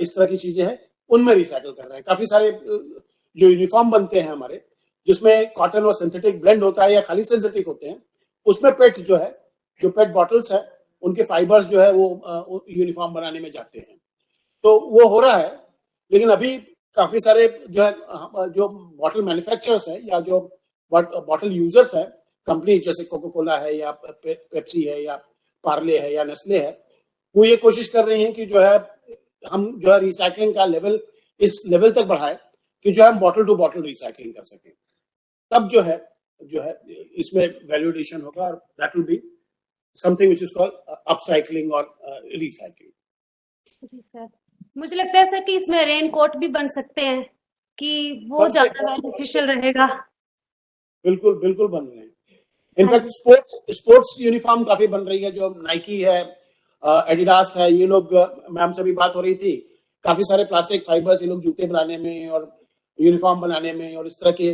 इस तरह की चीजें हैं, उनमें रिसाइकल कर रहे हैं। काफी सारे जो यूनिफॉर्म बनते हैं हमारे, जिसमें कॉटन और सिंथेटिक ब्लेंड होता है या खाली सिंथेटिक होते हैं, उसमें पेट जो है, जो पेट बॉटल्स है, उनके फाइबर्स जो है वो यूनिफॉर्म बनाने में जाते हैं। तो वो हो रहा है, लेकिन अभी काफी सारे जो है जो बॉटल मैन्युफैक्चरर्स है या जो बॉटल यूजर्स है, कंपनी जैसे कोका कोला है या पेप्सी है या पार्ले है या नेस्ले है, वो ये कोशिश कर रही हैं कि जो है हम जो है रिसाइकलिंग का लेवल इस लेवल तक बढ़ाए कि जो है हम बॉटल टू बॉटल रिसाइकलिंग कर सकें। तब जो है इसमें वैल्यू एडिशन होगा और that will be something which is called upcycling और रिसाइकलिंग। जी सर, मुझे लगता है सर कि इसमें रेन कोट भी बन सकते हैं कि वो बन सकते ज्यादा हैं। बेनिफिशियल रहेगा। बिल्कुल बिल्कुल बन रहे हैं। इनफैक्ट स्पोर्ट्स यूनिफॉर्म काफी बन रही है, जो नाइकी है, एडिडास है, ये लोग, मैम से भी बात हो रही थी, काफी सारे प्लास्टिक फाइबर्स ये लोग जूते बनाने में और यूनिफॉर्म बनाने में और इस तरह के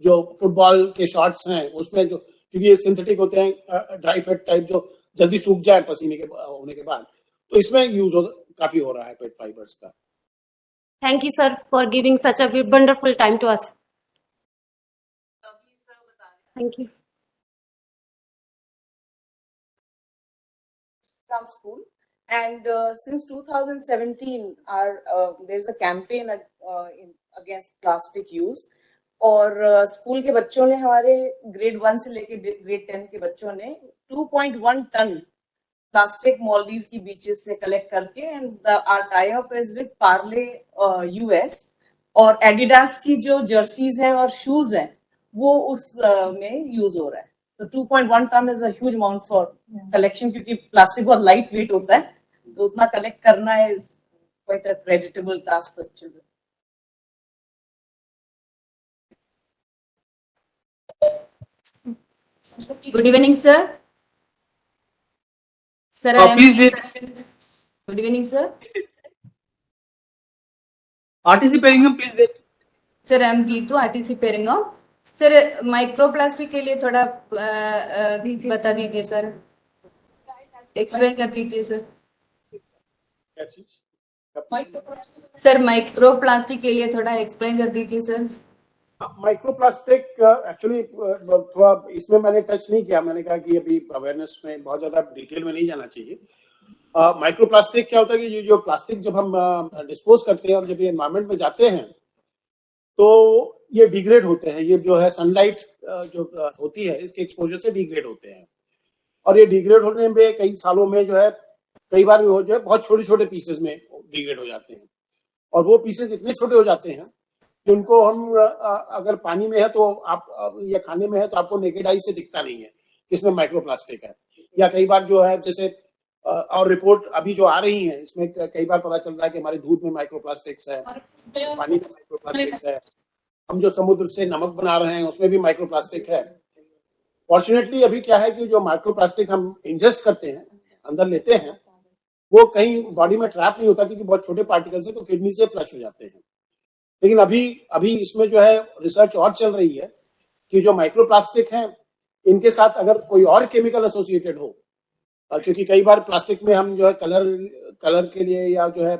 जो फुटबॉल के शॉर्ट्स हैं उसमें, जो क्योंकि ये सिंथेटिक होते हैं, ड्राई फिट टाइप, जो जल्दी सूख जाए पसीने के होने के बाद, तो इसमें काफी हो रहा है पेट फाइबर्स का। Thank you, sir, for giving such a wonderful time to us. Thank you. From school, and since 2017 there's a campaign against plastic use, और स्कूल के बच्चों ने, हमारे ग्रेड 1 से लेके ग्रेड 10 के बच्चों ने 2.1 टन प्लास्टिक मॉलडीव्स की बीचेस से कलेक्ट करके, and our tie up is with Parle US, और एडिडास की जो जर्सीज हैं और शूज हैं वो उस में यूज हो रहा है। तो 2.1 ton is a huge amount for collection, क्योंकि प्लास्टिक बहुत लाइट वेट होता है, तो उतना कलेक्ट करना is quite a creditable task for children. Good evening, sir. Sir, I am. Please wait. Good evening, sir. RTC Perringham, please wait. Sir, I am Geetu, RTC Perringham. Sir, microplastic के लिए थोड़ा बता दीजिए sir, explain कर दीजिए sir. क्या चीज? Sir, microplastic के लिए थोड़ा एक्सप्लेन कर दीजिए सर। माइक्रोप्लास्टिक एक्चुअली थोड़ा इसमें मैंने टच नहीं किया, मैंने कहा कि अभी अवेयरनेस में बहुत ज्यादा डिटेल में नहीं जाना चाहिए। माइक्रोप्लास्टिक क्या होता है कि ये जो प्लास्टिक जब हम डिस्पोज करते हैं और जब ये एनवायरमेंट में जाते हैं तो ये डिग्रेड होते हैं, ये जो है सनलाइट जो होती है इसके एक्सपोजर से डिग्रेड होते हैं, और ये डिग्रेड होने में कई सालों में जो है कई बार जो है बहुत छोटे छोटे पीसेस में डिग्रेड हो जाते हैं, और वो पीसेस इतने छोटे हो जाते हैं कि उनको हम अगर पानी में है तो आप या खाने में है तो आपको नेकेड आई से दिखता नहीं है इसमें माइक्रोप्लास्टिक है। या कई बार जो है जैसे और रिपोर्ट अभी जो आ रही है इसमें कई बार पता चल रहा है कि हमारी दूध में माइक्रोप्लास्टिक्स है, पानी में माइक्रोप्लास्टिक्स है, हम जो समुद्र से नमक बना रहे हैं उसमें भी माइक्रोप्लास्टिक है। फॉर्चुनेटली अभी क्या है कि जो माइक्रोप्लास्टिक हम इंजेस्ट करते हैं, अंदर लेते हैं, वो कहीं बॉडी में ट्रैप नहीं होता क्योंकि बहुत छोटे पार्टिकल्स है, तो किडनी से फ्लश हो जाते हैं। लेकिन अभी इसमें जो है रिसर्च और चल रही है कि जो माइक्रोप्लास्टिक हैं इनके साथ अगर कोई और केमिकल एसोसिएटेड हो, क्योंकि कई बार प्लास्टिक में हम जो है कलर के लिए या जो है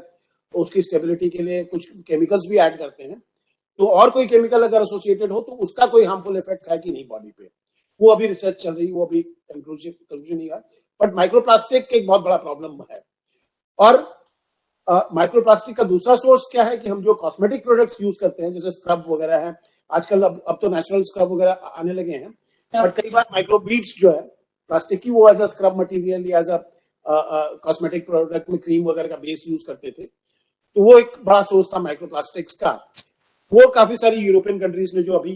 उसकी स्टेबिलिटी के लिए कुछ केमिकल्स भी ऐड करते हैं, तो और कोई केमिकल अगर एसोसिएटेड हो तो उसका कोई हार्मफुल इफेक्ट है कि नहीं बॉडी पे, वो अभी रिसर्च चल रही है, वो अभी कंक्लूजन नहीं है। बट माइक्रोप्लास्टिक एक बहुत बड़ा प्रॉब्लम है। और माइक्रोप्लास्टिक का दूसरा सोर्स क्या है कि हम जो कॉस्मेटिक प्रोडक्ट्स यूज करते हैं जैसे स्क्रब वगैरह है, आजकल अब तो नेचुरल स्क्रब वगैरह आने लगे हैं, बट कई बार माइक्रोबीड्स जो है प्लास्टिक की, वो एज अ स्क्रब मटेरियल या एज अ कॉस्मेटिक प्रोडक्ट में क्रीम वगैरह का बेस यूज करते थे, तो वो एक बड़ा सोर्स था माइक्रोप्लास्टिक्स का। वो काफी सारी यूरोपियन कंट्रीज ने जो अभी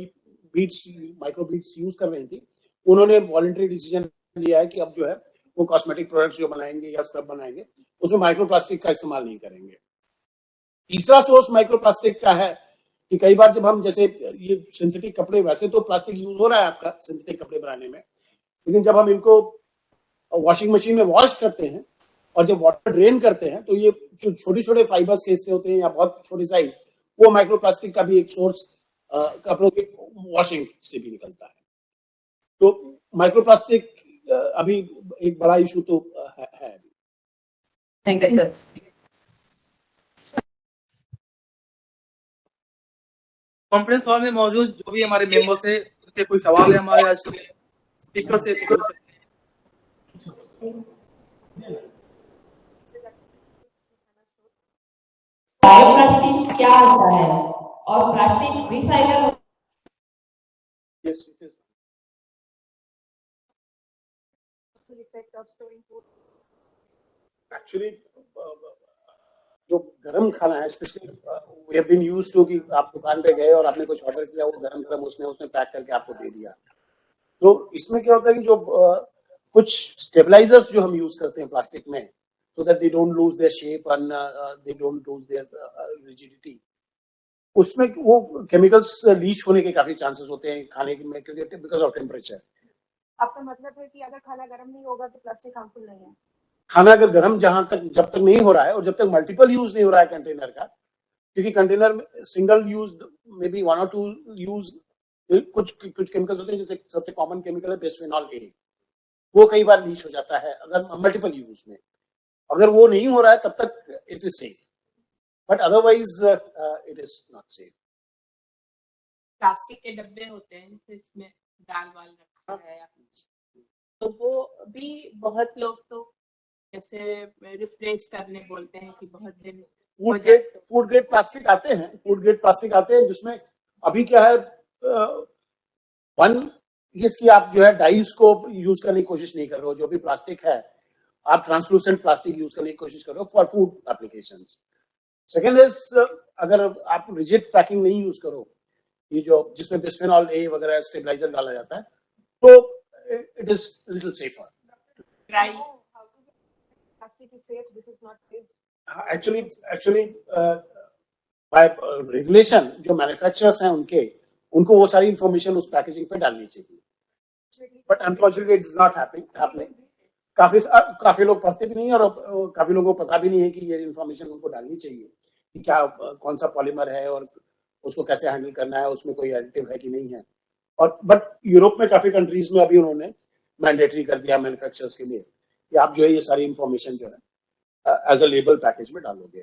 बीड्स माइक्रो बीड्स यूज कर रही थी, उन्होंने वॉलंटरी डिसीजन लिया है कि अब जो है वो कॉस्मेटिक प्रोडक्ट्स जो बनाएंगे या स्क्रब बनाएंगे उसमें माइक्रोप्लास्टिक का इस्तेमाल नहीं करेंगे। तीसरा सोर्स माइक्रोप्लास्टिक का है कि कई बार जब हम जैसे ये सिंथेटिक कपड़े, वैसे तो प्लास्टिक यूज हो रहा है आपका सिंथेटिक कपड़े बनाने में, लेकिन जब हम इनको वॉशिंग मशीन में वॉश करते हैं और जब वाटर ड्रेन करते हैं तो ये जो छोटे छोटे फाइबर्स के हिस्से होते हैं या बहुत छोटी साइज, वो माइक्रोप्लास्टिक का भी एक सोर्स कपड़ों की वॉशिंग से भी निकलता है। तो माइक्रोप्लास्टिक अभी एक बड़ा इशू तो है। Thank you, sir. Conference hall में मौजूद जो भी हमारे मेंबर्स है, उनके कोई सवाल है हमारे आज के स्पीकर से तो पूछ सकते हैं। बायोप्लास्टिक क्या होता है और plastic recycle Yes, it is. Actually, जो गरम खाना है, specially we have been used to कि आप दुकान पे गए और आपने कुछ ऑर्डर किया, वो गरम उसने पैक करके आपको दे दिया। तो इसमें क्या होता है कि जो कुछ स्टेबलाइजर्स जो हम यूज करते हैं प्लास्टिक में, so that they don't lose their shape and they don't lose their rigidity, उसमें वो केमिकल्स लीच होने के काफी चांसेस होते हैं खाने में, क्योंकि बिकॉज ऑफ टेम्परेचर। आपका मतलब है कि अगर खाना गर्म नहीं होगा तो प्लास्टिक हार्मफुल नहीं है? खाना अगर गर्म जब तक नहीं हो रहा है और जब तक मल्टीपल यूज नहीं हो रहा है कंटेनर का, क्योंकि कंटेनर में single use may be 1 or 2 use कुछ केमिकल्स होते हैं, जैसे सबसे कॉमन केमिकल है बिस्फेनॉल ए, वो कई बार लीच हो जाता है अगर मल्टीपल यूज में। अगर वो नहीं हो रहा है तब तक it is safe, but otherwise it is not safe. Plastic के डब्बे होते हैं जैसे इसमें दाल वाल रखा है या कुछ, तो वो भी बहुत लोग तो जैसे रिप्लेस करने बोलते हैं कि बहुत दिन फूड ग्रेड प्लास्टिक आते हैं जिसमें अभी क्या है, इसकी आप जो है डाइस को यूज करने की कोशिश नहीं कर रहे हो। जो भी प्लास्टिक है आप ट्रांसलूसेंट प्लास्टिक यूज करने की कोशिश कर रहे हो for food applications. Second is, अगर आप रिजिड पैकिंग नहीं यूज करो, ये जो जिसमें बिस्फेनॉल ए वगैरह स्टेबलाइजर डाला जाता है, तो it is little safer. Dry Plastic is safe, this is not safe. Actually by regulation जो मैन्युफैक्चरर्स हैं उनको वो सारी इंफॉर्मेशन उस पैकेजिंग पे डालनी चाहिए, but unfortunately it is not happening. काफी लोग पढ़ते भी नहीं है और काफी लोगों को पता भी नहीं है कि ये इंफॉर्मेशन उनको डालनी चाहिए कि क्या कौन सा पॉलीमर है और उसको कैसे हैंडल करना है, उसमें कोई एडिटिव है कि नहीं है। और बट यूरोप में काफी कंट्रीज में अभी उन्होंने मैंडेटरी कर दिया मैन्युफैक्चरर्स के लिए कि आप जो है ये सारी इंफॉर्मेशन जो है एज अ लेबल पैकेज में डालोगे।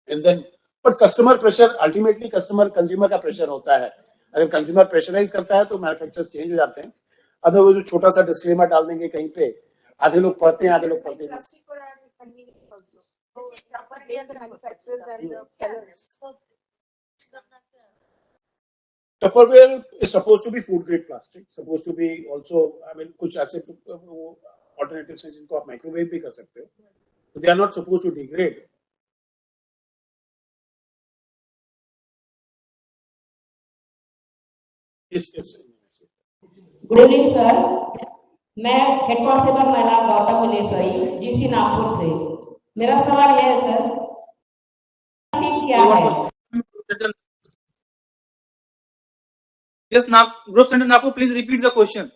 And then but customer pressure, ultimately consumer का प्रेशर होता है। अगर कंज्यूमर प्रेशराइज करता है तो मैन्युफैक्चरर्स चेंज हो जाते हैं। अदरवाइज जो छोटा सा डिस्क्लेमर डाल देंगे कहीं पे, आधे लोग पढ़ते हैं आधे लोग पढ़ते नहीं। Plastic could have convenience also. So proper day the manufacturers and the sellers. Tupperware is supposed to be food grade plastic, supposed to be also, I mean, कुछ ऐसे alternatives हैं जिनको आप माइक्रोवेव भी कर सकते हो, so they are not supposed to degrade. Good evening sir, मैं हेड कांस्टेबल महिला गौतम मिलेश्वरी जीसी नागपुर से। मेरा सवाल यह है सर कि क्या है? Yes, now group center Nagpur, please repeat the question.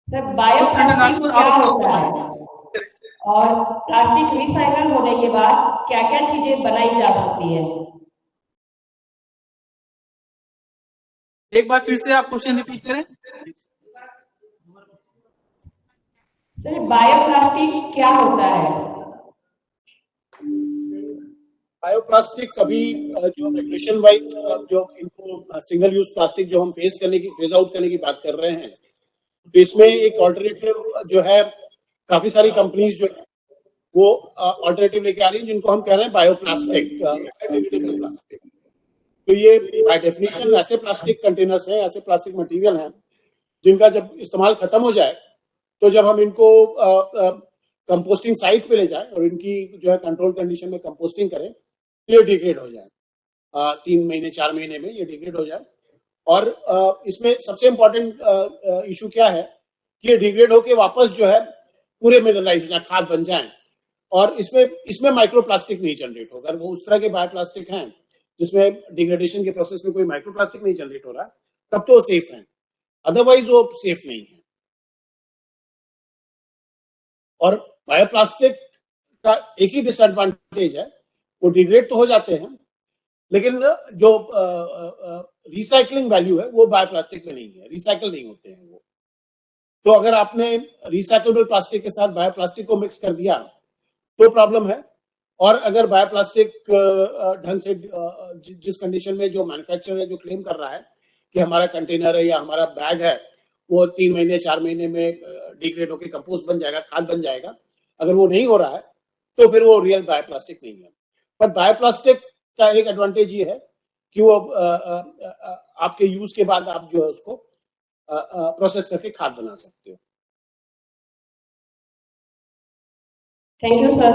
Sir bioplastic क्या होता है और प्लास्टिक रिसाइकल होने के बाद क्या क्या चीजें बनाई जा सकती है? एक बार फिर से आप क्वेश्चन रिपीट करें। सर बायोप्लास्टिक क्या होता है? बायोप्लास्टिक कभी जो रेगुलेशन वाइज जो इनको सिंगल यूज प्लास्टिक जो हम फेज आउट करने की बात कर रहे हैं, तो इसमें एक ऑल्टरनेटिव जो है, काफी सारी कंपनीज जो है वो ऑल्टरनेटिव लेके आ रही है जिनको हम कह रहे हैं बायोप्लास्टिक, बायोडिग्रेडेबल प्लास्टिक। तो ये बाय डेफिनेशन ऐसे प्लास्टिक कंटेनर्स हैं, ऐसे प्लास्टिक मटेरियल हैं जिनका जब इस्तेमाल खत्म हो जाए तो जब हम इनको कंपोस्टिंग साइट पे ले जाए और इनकी जो है कंट्रोल कंडीशन में कंपोस्टिंग करें, ये डिग्रेड हो जाए 3 महीने 4 महीने में ये डिग्रेड हो जाए। और इसमें सबसे इम्पोर्टेंट इशू क्या है कि ये डिग्रेड होके वापस जो है पूरे मिनरलाइज हो जाए, खाद बन जाए, और इसमें माइक्रोप्लास्टिक नहीं जनरेट होगा। अगर वो उस तरह के बायोप्लास्टिक हैं जिसमें डिग्रेडेशन के प्रोसेस में कोई माइक्रोप्लास्टिक नहीं जनरेट हो रहा, तब तो सेफ है, अदरवाइज वो सेफ नहीं है। और बायोप्लास्टिक का एक ही डिसएडवांटेज है, वो डिग्रेड तो हो जाते हैं, लेकिन जो रिसाइकलिंग वैल्यू है वो बायोप्लास्टिक में नहीं है, रिसाइकल नहीं होते हैं वो। तो अगर आपने रिसाइकलेबल प्लास्टिक के साथ बायोप्लास्टिक को मिक्स कर दिया तो प्रॉब्लम है। और अगर बायोप्लास्टिक ढंग से जिस कंडीशन में जो मैन्युफैक्चरर है जो क्लेम कर रहा है कि हमारा कंटेनर है या हमारा बैग है वो 3 महीने 4 महीने में डिग्रेड होकर कंपोस्ट बन जाएगा, खाद बन जाएगा, अगर वो नहीं हो रहा है तो फिर वो रियल बायोप्लास्टिक नहीं है। पर बायोप्लास्टिक का एक एडवांटेज ये है कि वो आपके यूज के बाद आप जो है उसको प्रोसेस करके खाद बना सकते हो। Thank you sir.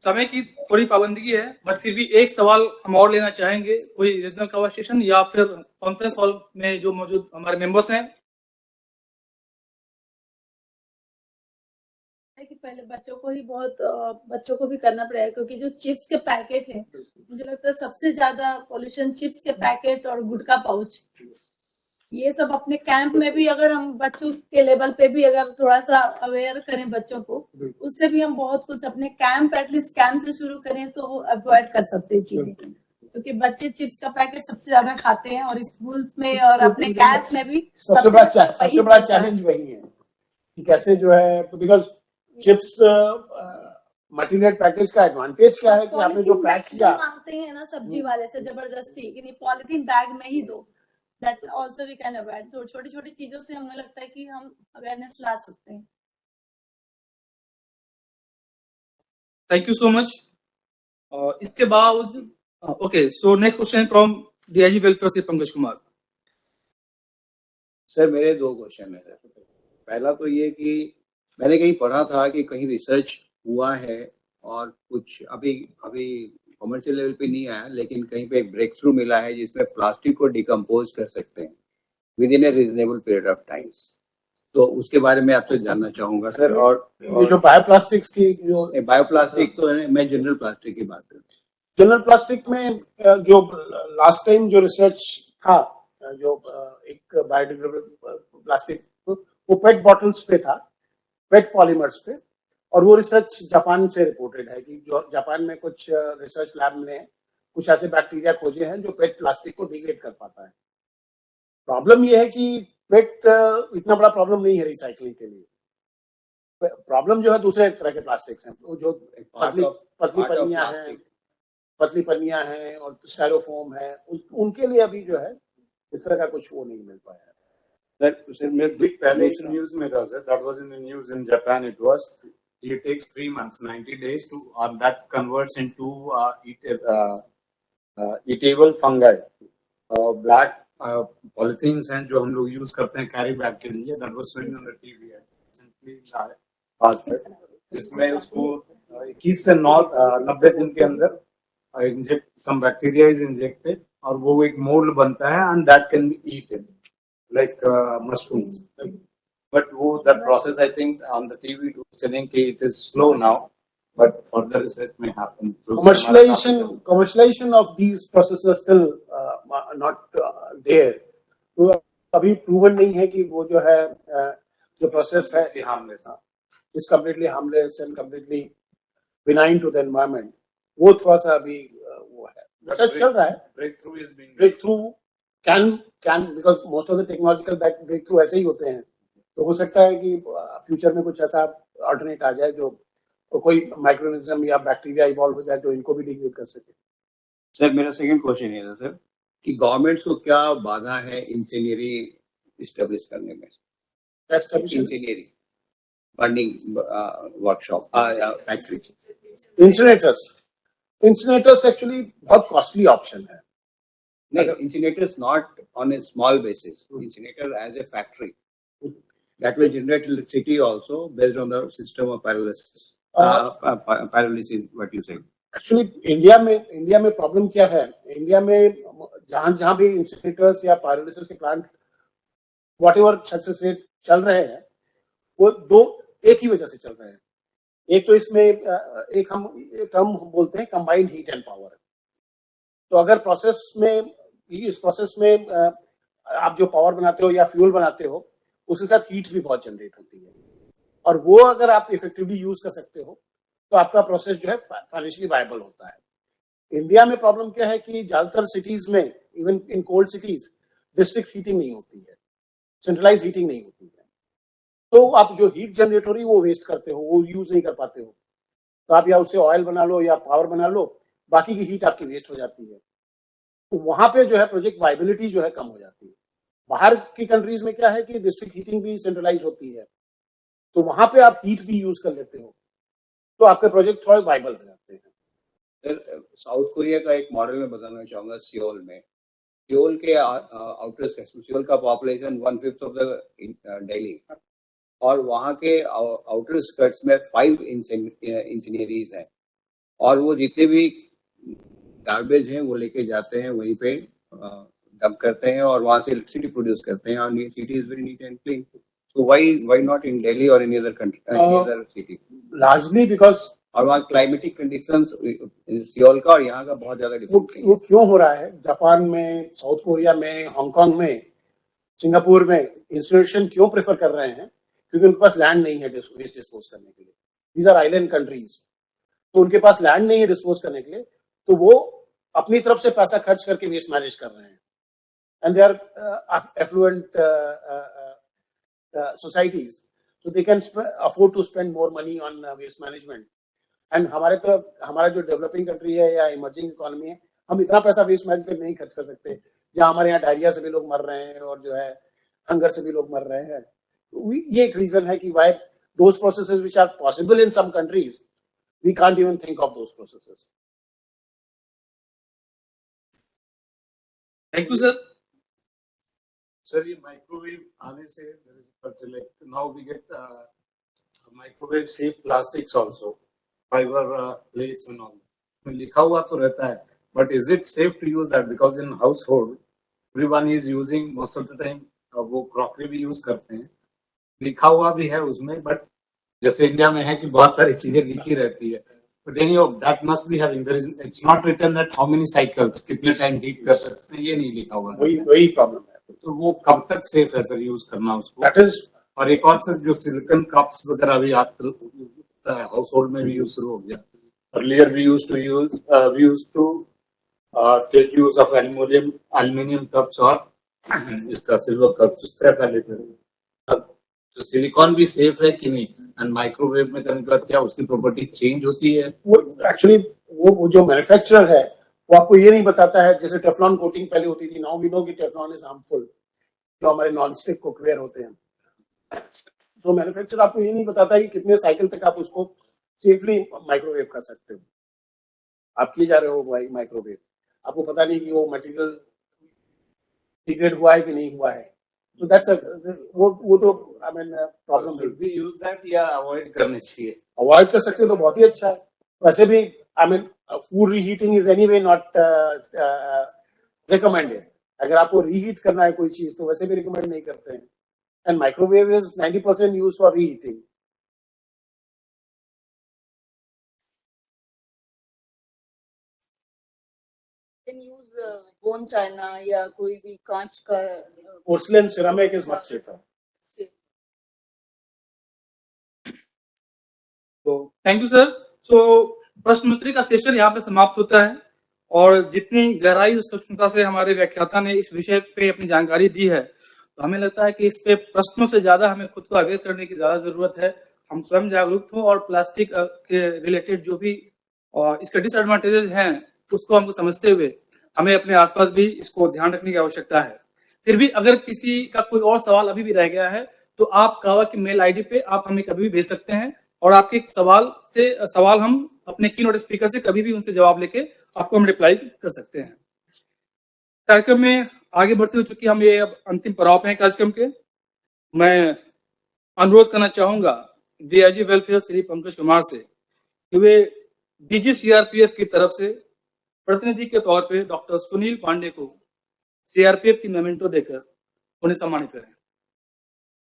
समय की थोड़ी पाबंदी है, बट फिर भी एक सवाल हम और लेना चाहेंगे, कोई रीजनल कन्वर्सेशन या फिर कॉन्फ्रेंस हॉल में जो मौजूद हमारे मेंबर्स हैं। कि पहले बच्चों को भी करना पड़ेगा, क्योंकि जो चिप्स के पैकेट है, मुझे लगता है सबसे ज्यादा पोल्यूशन चिप्स के पैकेट और गुटखा पाउच, ये सब अपने कैंप में भी अगर हम बच्चों के लेवल पे भी अगर थोड़ा सा अवेयर करें बच्चों को, उससे भी हम बहुत कुछ अपने कैंप, एटलीस्ट कैंप से शुरू करें तो वो अवॉइड कर सकते हैं चीजें, क्योंकि बच्चे चिप्स का पैकेट सबसे ज्यादा खाते हैं और स्कूल्स में और अपने कैंप में भी सबसे बड़ा चैलेंज वही है कि कैसे जो है, बिकॉज चिप्स मटेरियल पैकेज का एडवांटेज क्या है कि आपने जो पैक किया, मांगते हैं ना सब्जी वाले से जबरदस्ती कि नहीं पॉलिथीन बैग में ही दो, that also we can avoid. तो छोटी छोटी चीजों से हमें लगता है कि हम अवेयरनेस ला सकते हैं। Thank you so much. इसके बाद okay, so next question from DIG welfare से पंकज कुमार। सर मेरे 2 क्वेश्चन है सर। पहला तो ये कि मैंने कहीं पढ़ा था कि कहीं रिसर्च हुआ है और कुछ अभी कमर्शियल लेवल पे नहीं आया, लेकिन कहीं पे एक ब्रेक थ्रू मिला है जिसमें प्लास्टिक को डिकम्पोज कर सकते हैं with in A reasonable period of time. तो उसके बारे में आपसे जानना चाहूंगा सर। और जो बायोप्लास्टिक्स की जो बायोप्लास्टिक तो है, मैं जनरल प्लास्टिक की बात करता हूँ। जनरल प्लास्टिक में जो लास्ट टाइम जो रिसर्च था, जो एक बायोडिग्रेडेबल प्लास्टिक वो पेट बॉटल्स पे था, पेट पॉलीमर्स पे, और वो रिसर्च जापान से रिपोर्टेड है कि जो जापान में कुछ रिसर्च लैब ने कुछ ऐसे बैक्टीरिया खोजे हैं जो पेट प्लास्टिक को डिग्रेड कर पाता है। प्रॉब्लम ये है कि पेट इतना बड़ा प्रॉब्लम नहीं है रिसाइकलिंग के लिए। प्रॉब्लम जो है दूसरे तरह के प्लास्टिक्स हैं, जो पतली पन्नियां हैं और स्टायरोफोम है, उनके लिए अभी जो है इस तरह का कुछ वो नहीं मिल पाया है। पहले न्यूज में था sir, that was in the news in Japan, it was it takes 3 months, 90 days to that converts into eatable fungi. Black polythenes हैं जो हम लोग यूज करते हैं कैरी बैग के लिए, that was showing on the TV recently past that, जिसमें उसको 21 से 90 दिन के अंदर inject some bacteria is injected और वो एक मोल्ड बनता है and that can be eaten like mushrooms. But that process, I think, on the TV it was telling that it is slow now, but further research may happen. Commercialization of these processes are still not there. तो अभी proven नहीं है कि वो जो है जो process है is completely harmless and completely benign to the environment. वो थोड़ा सा अभी वो है, research चल रहा है। Breakthrough can because most of the technological breakthrough ऐसे ही होते हैं। तो हो सकता है कि फ्यूचर में कुछ ऐसा अल्टरनेट आ जाए जो कोई माइक्रोऑर्गेनिज्म या बैक्टीरिया इवॉल्व हो जाए जो इनको भी डिग्रेड कर सके। सर मेरा सेकंड क्वेश्चन ये था सर कि गवर्नमेंट्स को क्या बाधा है इंजीनियरी एस्टेब्लिश करने में? Engineering burning workshop factory incinerators actually बहुत कॉस्टली ऑप्शन है। नहीं, incinerators not on a small basis, incinerator as a factory that will generate electricity also based on the system of pyrolysis. Pyrolysis, what you say? Actually, India में problem क्या है? India में जहां भी incinerators या pyrolysis के plant whatever success rate चल रहे हैं, वो एक ही वजह से चल रहे हैं। एक तो इसमें एक हम टर्म बोलते हैं कंबाइंड हीट एंड पावर। तो अगर इस प्रोसेस में आप जो पावर बनाते हो या फ्यूल बनाते हो उसके साथ हीट भी बहुत जनरेट होती है, और वो अगर आप इफेक्टिवली यूज कर सकते हो तो आपका प्रोसेस जो है फाइनेंशियली वायबल होता है। इंडिया में प्रॉब्लम क्या है कि ज्यादातर सिटीज में, even in cold cities, district heating नहीं होती है, सेंट्रलाइज हीटिंग नहीं होती है, तो आप जो हीट जनरेट हो रही है वो वेस्ट करते हो, वो यूज नहीं कर पाते हो। तो आप या उससे ऑयल बना लो या पावर बना लो, बाकी की हीट आपकी वेस्ट हो जाती है। तो वहां पे जो है प्रोजेक्ट वाइबिलिटी जो है कम हो जाती है। बाहर की कंट्रीज में क्या है कि डिस्ट्रिक्ट हीटिंग भी सेंट्रलाइज होती है, तो वहां पे आप हीट भी यूज कर लेते हो, तो आपके प्रोजेक्ट थोड़े वाइबल हो जाते हैं। सर, साउथ कोरिया का एक मॉडल मैं बताना चाहूंगा। सियोल में, सियोल के आउटर सियोल का पॉपुलेशन 1/5 ऑफ द दिल्ली, और वहाँ के आउटर स्कर्ट्स में 5 इंजीनियरीज हैं, और वो जितने भी गार्बेज हैं वो लेके जाते हैं, वहीं पे डंप करते हैं और वहाँ से इलेक्ट्रिसिटी प्रोड्यूस करते हैं, और city is very neat and clean. So why not in Delhi और any other country, any other city? Largely because, और वहाँ क्लाइमेटिक कंडीशंस सियोल का और यहाँ का बहुत ज्यादा डिफरेंस वो क्यों हो रहा है? जापान में, साउथ कोरिया में, हांगकांग में, सिंगापुर में इंस्टॉलेशन क्यों प्रेफर कर रहे हैं? क्योंकि उनके पास लैंड नहीं है वेस्ट डिस्पोज करने के लिए। दीज आर आइलैंड कंट्रीज, तो उनके पास लैंड नहीं है डिस्पोज करने के लिए, तो वो अपनी तरफ से पैसा खर्च करके वेस्ट मैनेज कर रहे हैं। And they are affluent societies, so they can afford to spend more money on waste management. And हमारे तरफ, हमारा जो डेवलपिंग कंट्री है या इमर्जिंग इकोनॉमी है, हम इतना पैसा वेस्ट मैनेजमेंट नहीं खर्च कर सकते, जहाँ हमारे यहाँ डायरिया से भी लोग मर रहे हैं और जो है हंगर से भी लोग मर रहे हैं। ये एक रीजन है कि why those processes which are possible in some countries, we can't even think of those processes. Thank you sir. Sir, ये माइक्रोवेव आने से like now we get microwave safe plastics also, fibre plates and all. लिखा हुआ तो रहता है, but is it safe to use that? Because in household everyone is using most of the time, वो crockery भी use करते हैं, लिखा हुआ भी है उसमें, बट जैसे इंडिया में है कि बहुत सारी चीजें लिखी रहती है, but any that must be having, there is, it's not written that how many cycles, कितने टाइम हीट कर सकते हैं, ये नहीं लिखा हुआ है। वही प्रॉब्लम है। तो वो कब तक सेफ है सर यूज करना उसको? दैट इज, और एक और सर, जो सिलिकॉन कप्स वगैरह भी आजकल हाउस होल्ड में भी यूज शुरू हो गया। Earlier we use to take use of aluminium cups और इसका सिल्वर कप्स, इस तरह पहले थे। तो सिलिकॉन भी सेफ है कि नहीं? एंड माइक्रोवेव में करने के बाद क्या उसकी प्रॉपर्टी चेंज होती है? वो एक्चुअली वो जो मैन्युफैक्चरर है वो आपको ये नहीं बताता है। जैसे टेफ्लॉन कोटिंग पहले होती थी, नाउ वी नो कि टेफ्लॉन इज हार्मफुल, जो हमारे नॉन स्टिक कुकवेयर होते हैं। सो मैन्युफैक्चरर आपको ये नहीं बताता है कि कितने साइकिल तक आप उसको सेफली माइक्रोवेव कर सकते हो। आप किए जा रहे हो माइक्रोवेव, आपको पता नहीं कि वो मटेरियल डिग्रेड हुआ है कि नहीं हुआ है। So that's वो तो I mean प्रॉब्लम है। भी यूज दैट या अवॉइड करनी चाहिए? अवॉइड कर सकते हो तो बहुत ही अच्छा है। वैसे भी I mean food reheating is anyway not recommended. अगर आपको रीहीट करना है कोई चीज तो वैसे भी रिकमेंड नहीं करते हैं। And microwave is 90% use for reheating. Can use bone China या कोई भी कांच का porcelain ceramic is much safer. तो थैंक यू सर। सो प्रश्नोत्तरी का सेशन यहाँ पे समाप्त होता है, और जितनी गहराई और सूक्ष्मता से हमारे व्याख्याता ने इस विषय पे अपनी जानकारी दी है, तो हमें लगता है कि इस पे प्रश्नों से ज्यादा हमें खुद को अवेयर करने की ज्यादा जरूरत है। हम स्वयं जागरूक हों और प्लास्टिक के रिलेटेड जो भी इसके डिसएडवांटेजेस हैं उसको हमको समझते हुए हमें अपने आसपास भी इसको ध्यान रखने की आवश्यकता है। फिर भी अगर किसी का कोई और सवाल अभी भी रह गया है तो आप कावा की मेल आईडी पे आप हमें कभी भी भेज सकते हैं, और आपके सवाल हम अपने कीनोट स्पीकर से कभी भी उनसे जवाब लेके आपको हम रिप्लाई कर सकते हैं। कार्यक्रम में आगे बढ़ते हुए चूंकि हम ये अब अंतिम पड़ाव पे हैं कार्यक्रम के, मैं अनुरोध करना चाहूंगा डीआईजी वेलफेयर श्री पंकज कुमार से कि वे डीजी सीआरपीएफ की तरफ से प्रतिनिधि के तौर पे डॉक्टर सुनील पांडे को सीआरपीएफ की मेमेंटो देकर उन्हें सम्मानित करें।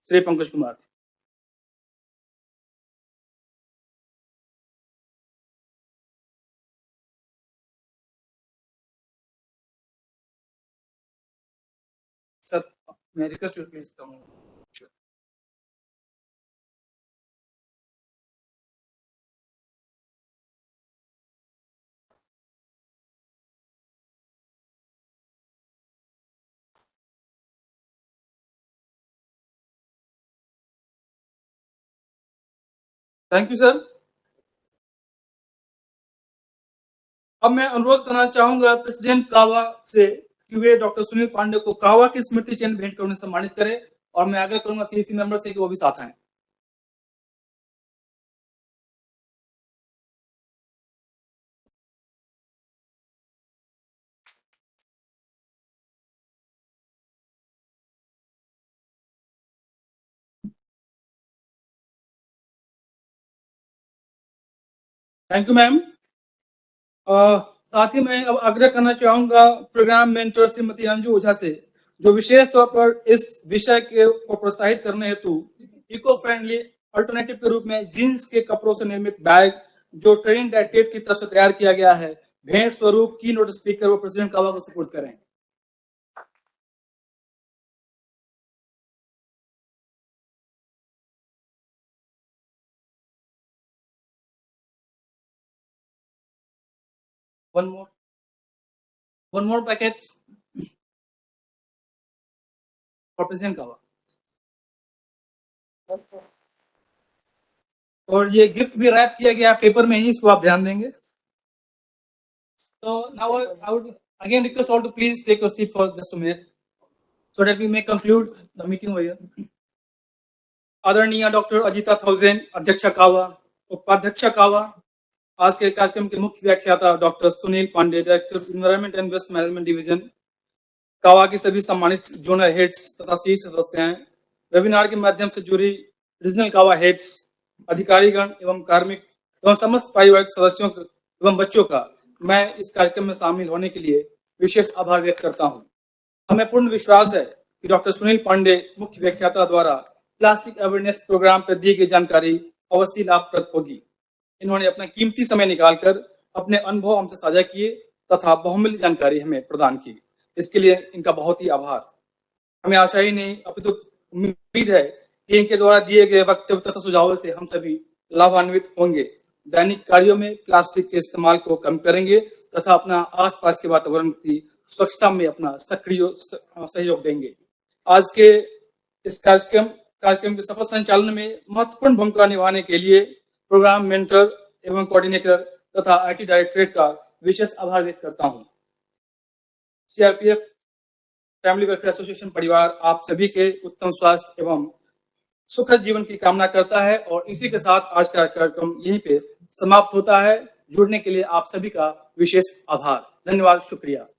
श्री पंकज कुमार। सर, मैं रिक्वेस्ट प्लीज करूंगा। Thank you sir. अब मैं अनुरोध करना चाहूंगा प्रेसिडेंट कावा से कि वे डॉक्टर सुनील पांडे को कावा की स्मृति चिन्ह भेंट कर उन्हें सम्मानित करें, और मैं आग्रह करूंगा सीईसी मेंबर से कि वो भी साथ आए। Thank you ma'am. साथ ही मैं अब आग्रह करना चाहूंगा प्रोग्राम मेंटर श्रीमती अंजू ओझा से, जो विशेष तौर पर इस विषय को प्रोत्साहित करने हेतु इको फ्रेंडली अल्टरनेटिव के रूप में जीन्स के कपड़ों से निर्मित बैग, जो ट्रेनिंग डायरेक्टरेट की तरफ से तैयार किया गया है, भेंट स्वरूप की नोट स्पीकर वो प्रेसिडेंट कावा को सपोर्ट करें। one more packet for President Kawa. और ये गिफ्ट भी रैप किया गया पेपर में ही, इसको आप ध्यान देंगे। So now I would again request all to please take your seat for just a minute so that we may conclude the meeting over here. आदरणीय डॉक्टर अजीता थाउजेंड, अध्यक्षा कावा, उपाध्यक्षा कावा, आज के कार्यक्रम के मुख्य व्याख्याता doctor Sunil Pandey, director environment and waste management division, कावा की सभी सम्मानित जोनल हेड्स तथा शीर्ष सदस्य हैं, वेबिनार के माध्यम से जुड़ी रीजनल कावा हेड्स, अधिकारीगण एवं कार्मिक एवं समस्त पारिवारिक सदस्यों एवं बच्चों का मैं इस कार्यक्रम में शामिल होने के लिए विशेष आभार व्यक्त करता हूं। हमें पूर्ण विश्वास है कि डॉक्टर सुनील पांडे मुख्य व्याख्याता द्वारा प्लास्टिक अवेयरनेस प्रोग्राम पर दी गई जानकारी अवश्य लाभप्रद होगी। इन्होंने अपना कीमती समय निकालकर अपने अनुभव हमसे साझा किए तथा बहुमूल्य जानकारी हमें प्रदान की। इसके लिए इनका बहुत ही आभार। हमें आशा ही नहीं अपितु उम्मीद है कि इनके द्वारा दिए गए वक्तव्य तथा सुझावों से हम सभी लाभान्वित होंगे, दैनिक कार्यों में प्लास्टिक के इस्तेमाल को कम करेंगे तथा अपना आसपास के वातावरण की स्वच्छता में अपना सक्रिय सहयोग देंगे। आज के इस कार्यक्रम के सफल संचालन में महत्वपूर्ण भूमिका निभाने के लिए प्रोग्राम मेंटर एवं कोऑर्डिनेटर तथा आईटी डायरेक्टरेट का विशेष आभार व्यक्त करता हूं। सीआरपीएफ फैमिली वेलफेयर एसोसिएशन परिवार आप सभी के उत्तम स्वास्थ्य एवं सुखद जीवन की कामना करता है और इसी के साथ आज का कार्यक्रम यहीं पे समाप्त होता है। जुड़ने के लिए आप सभी का विशेष आभार। धन्यवाद, शुक्रिया।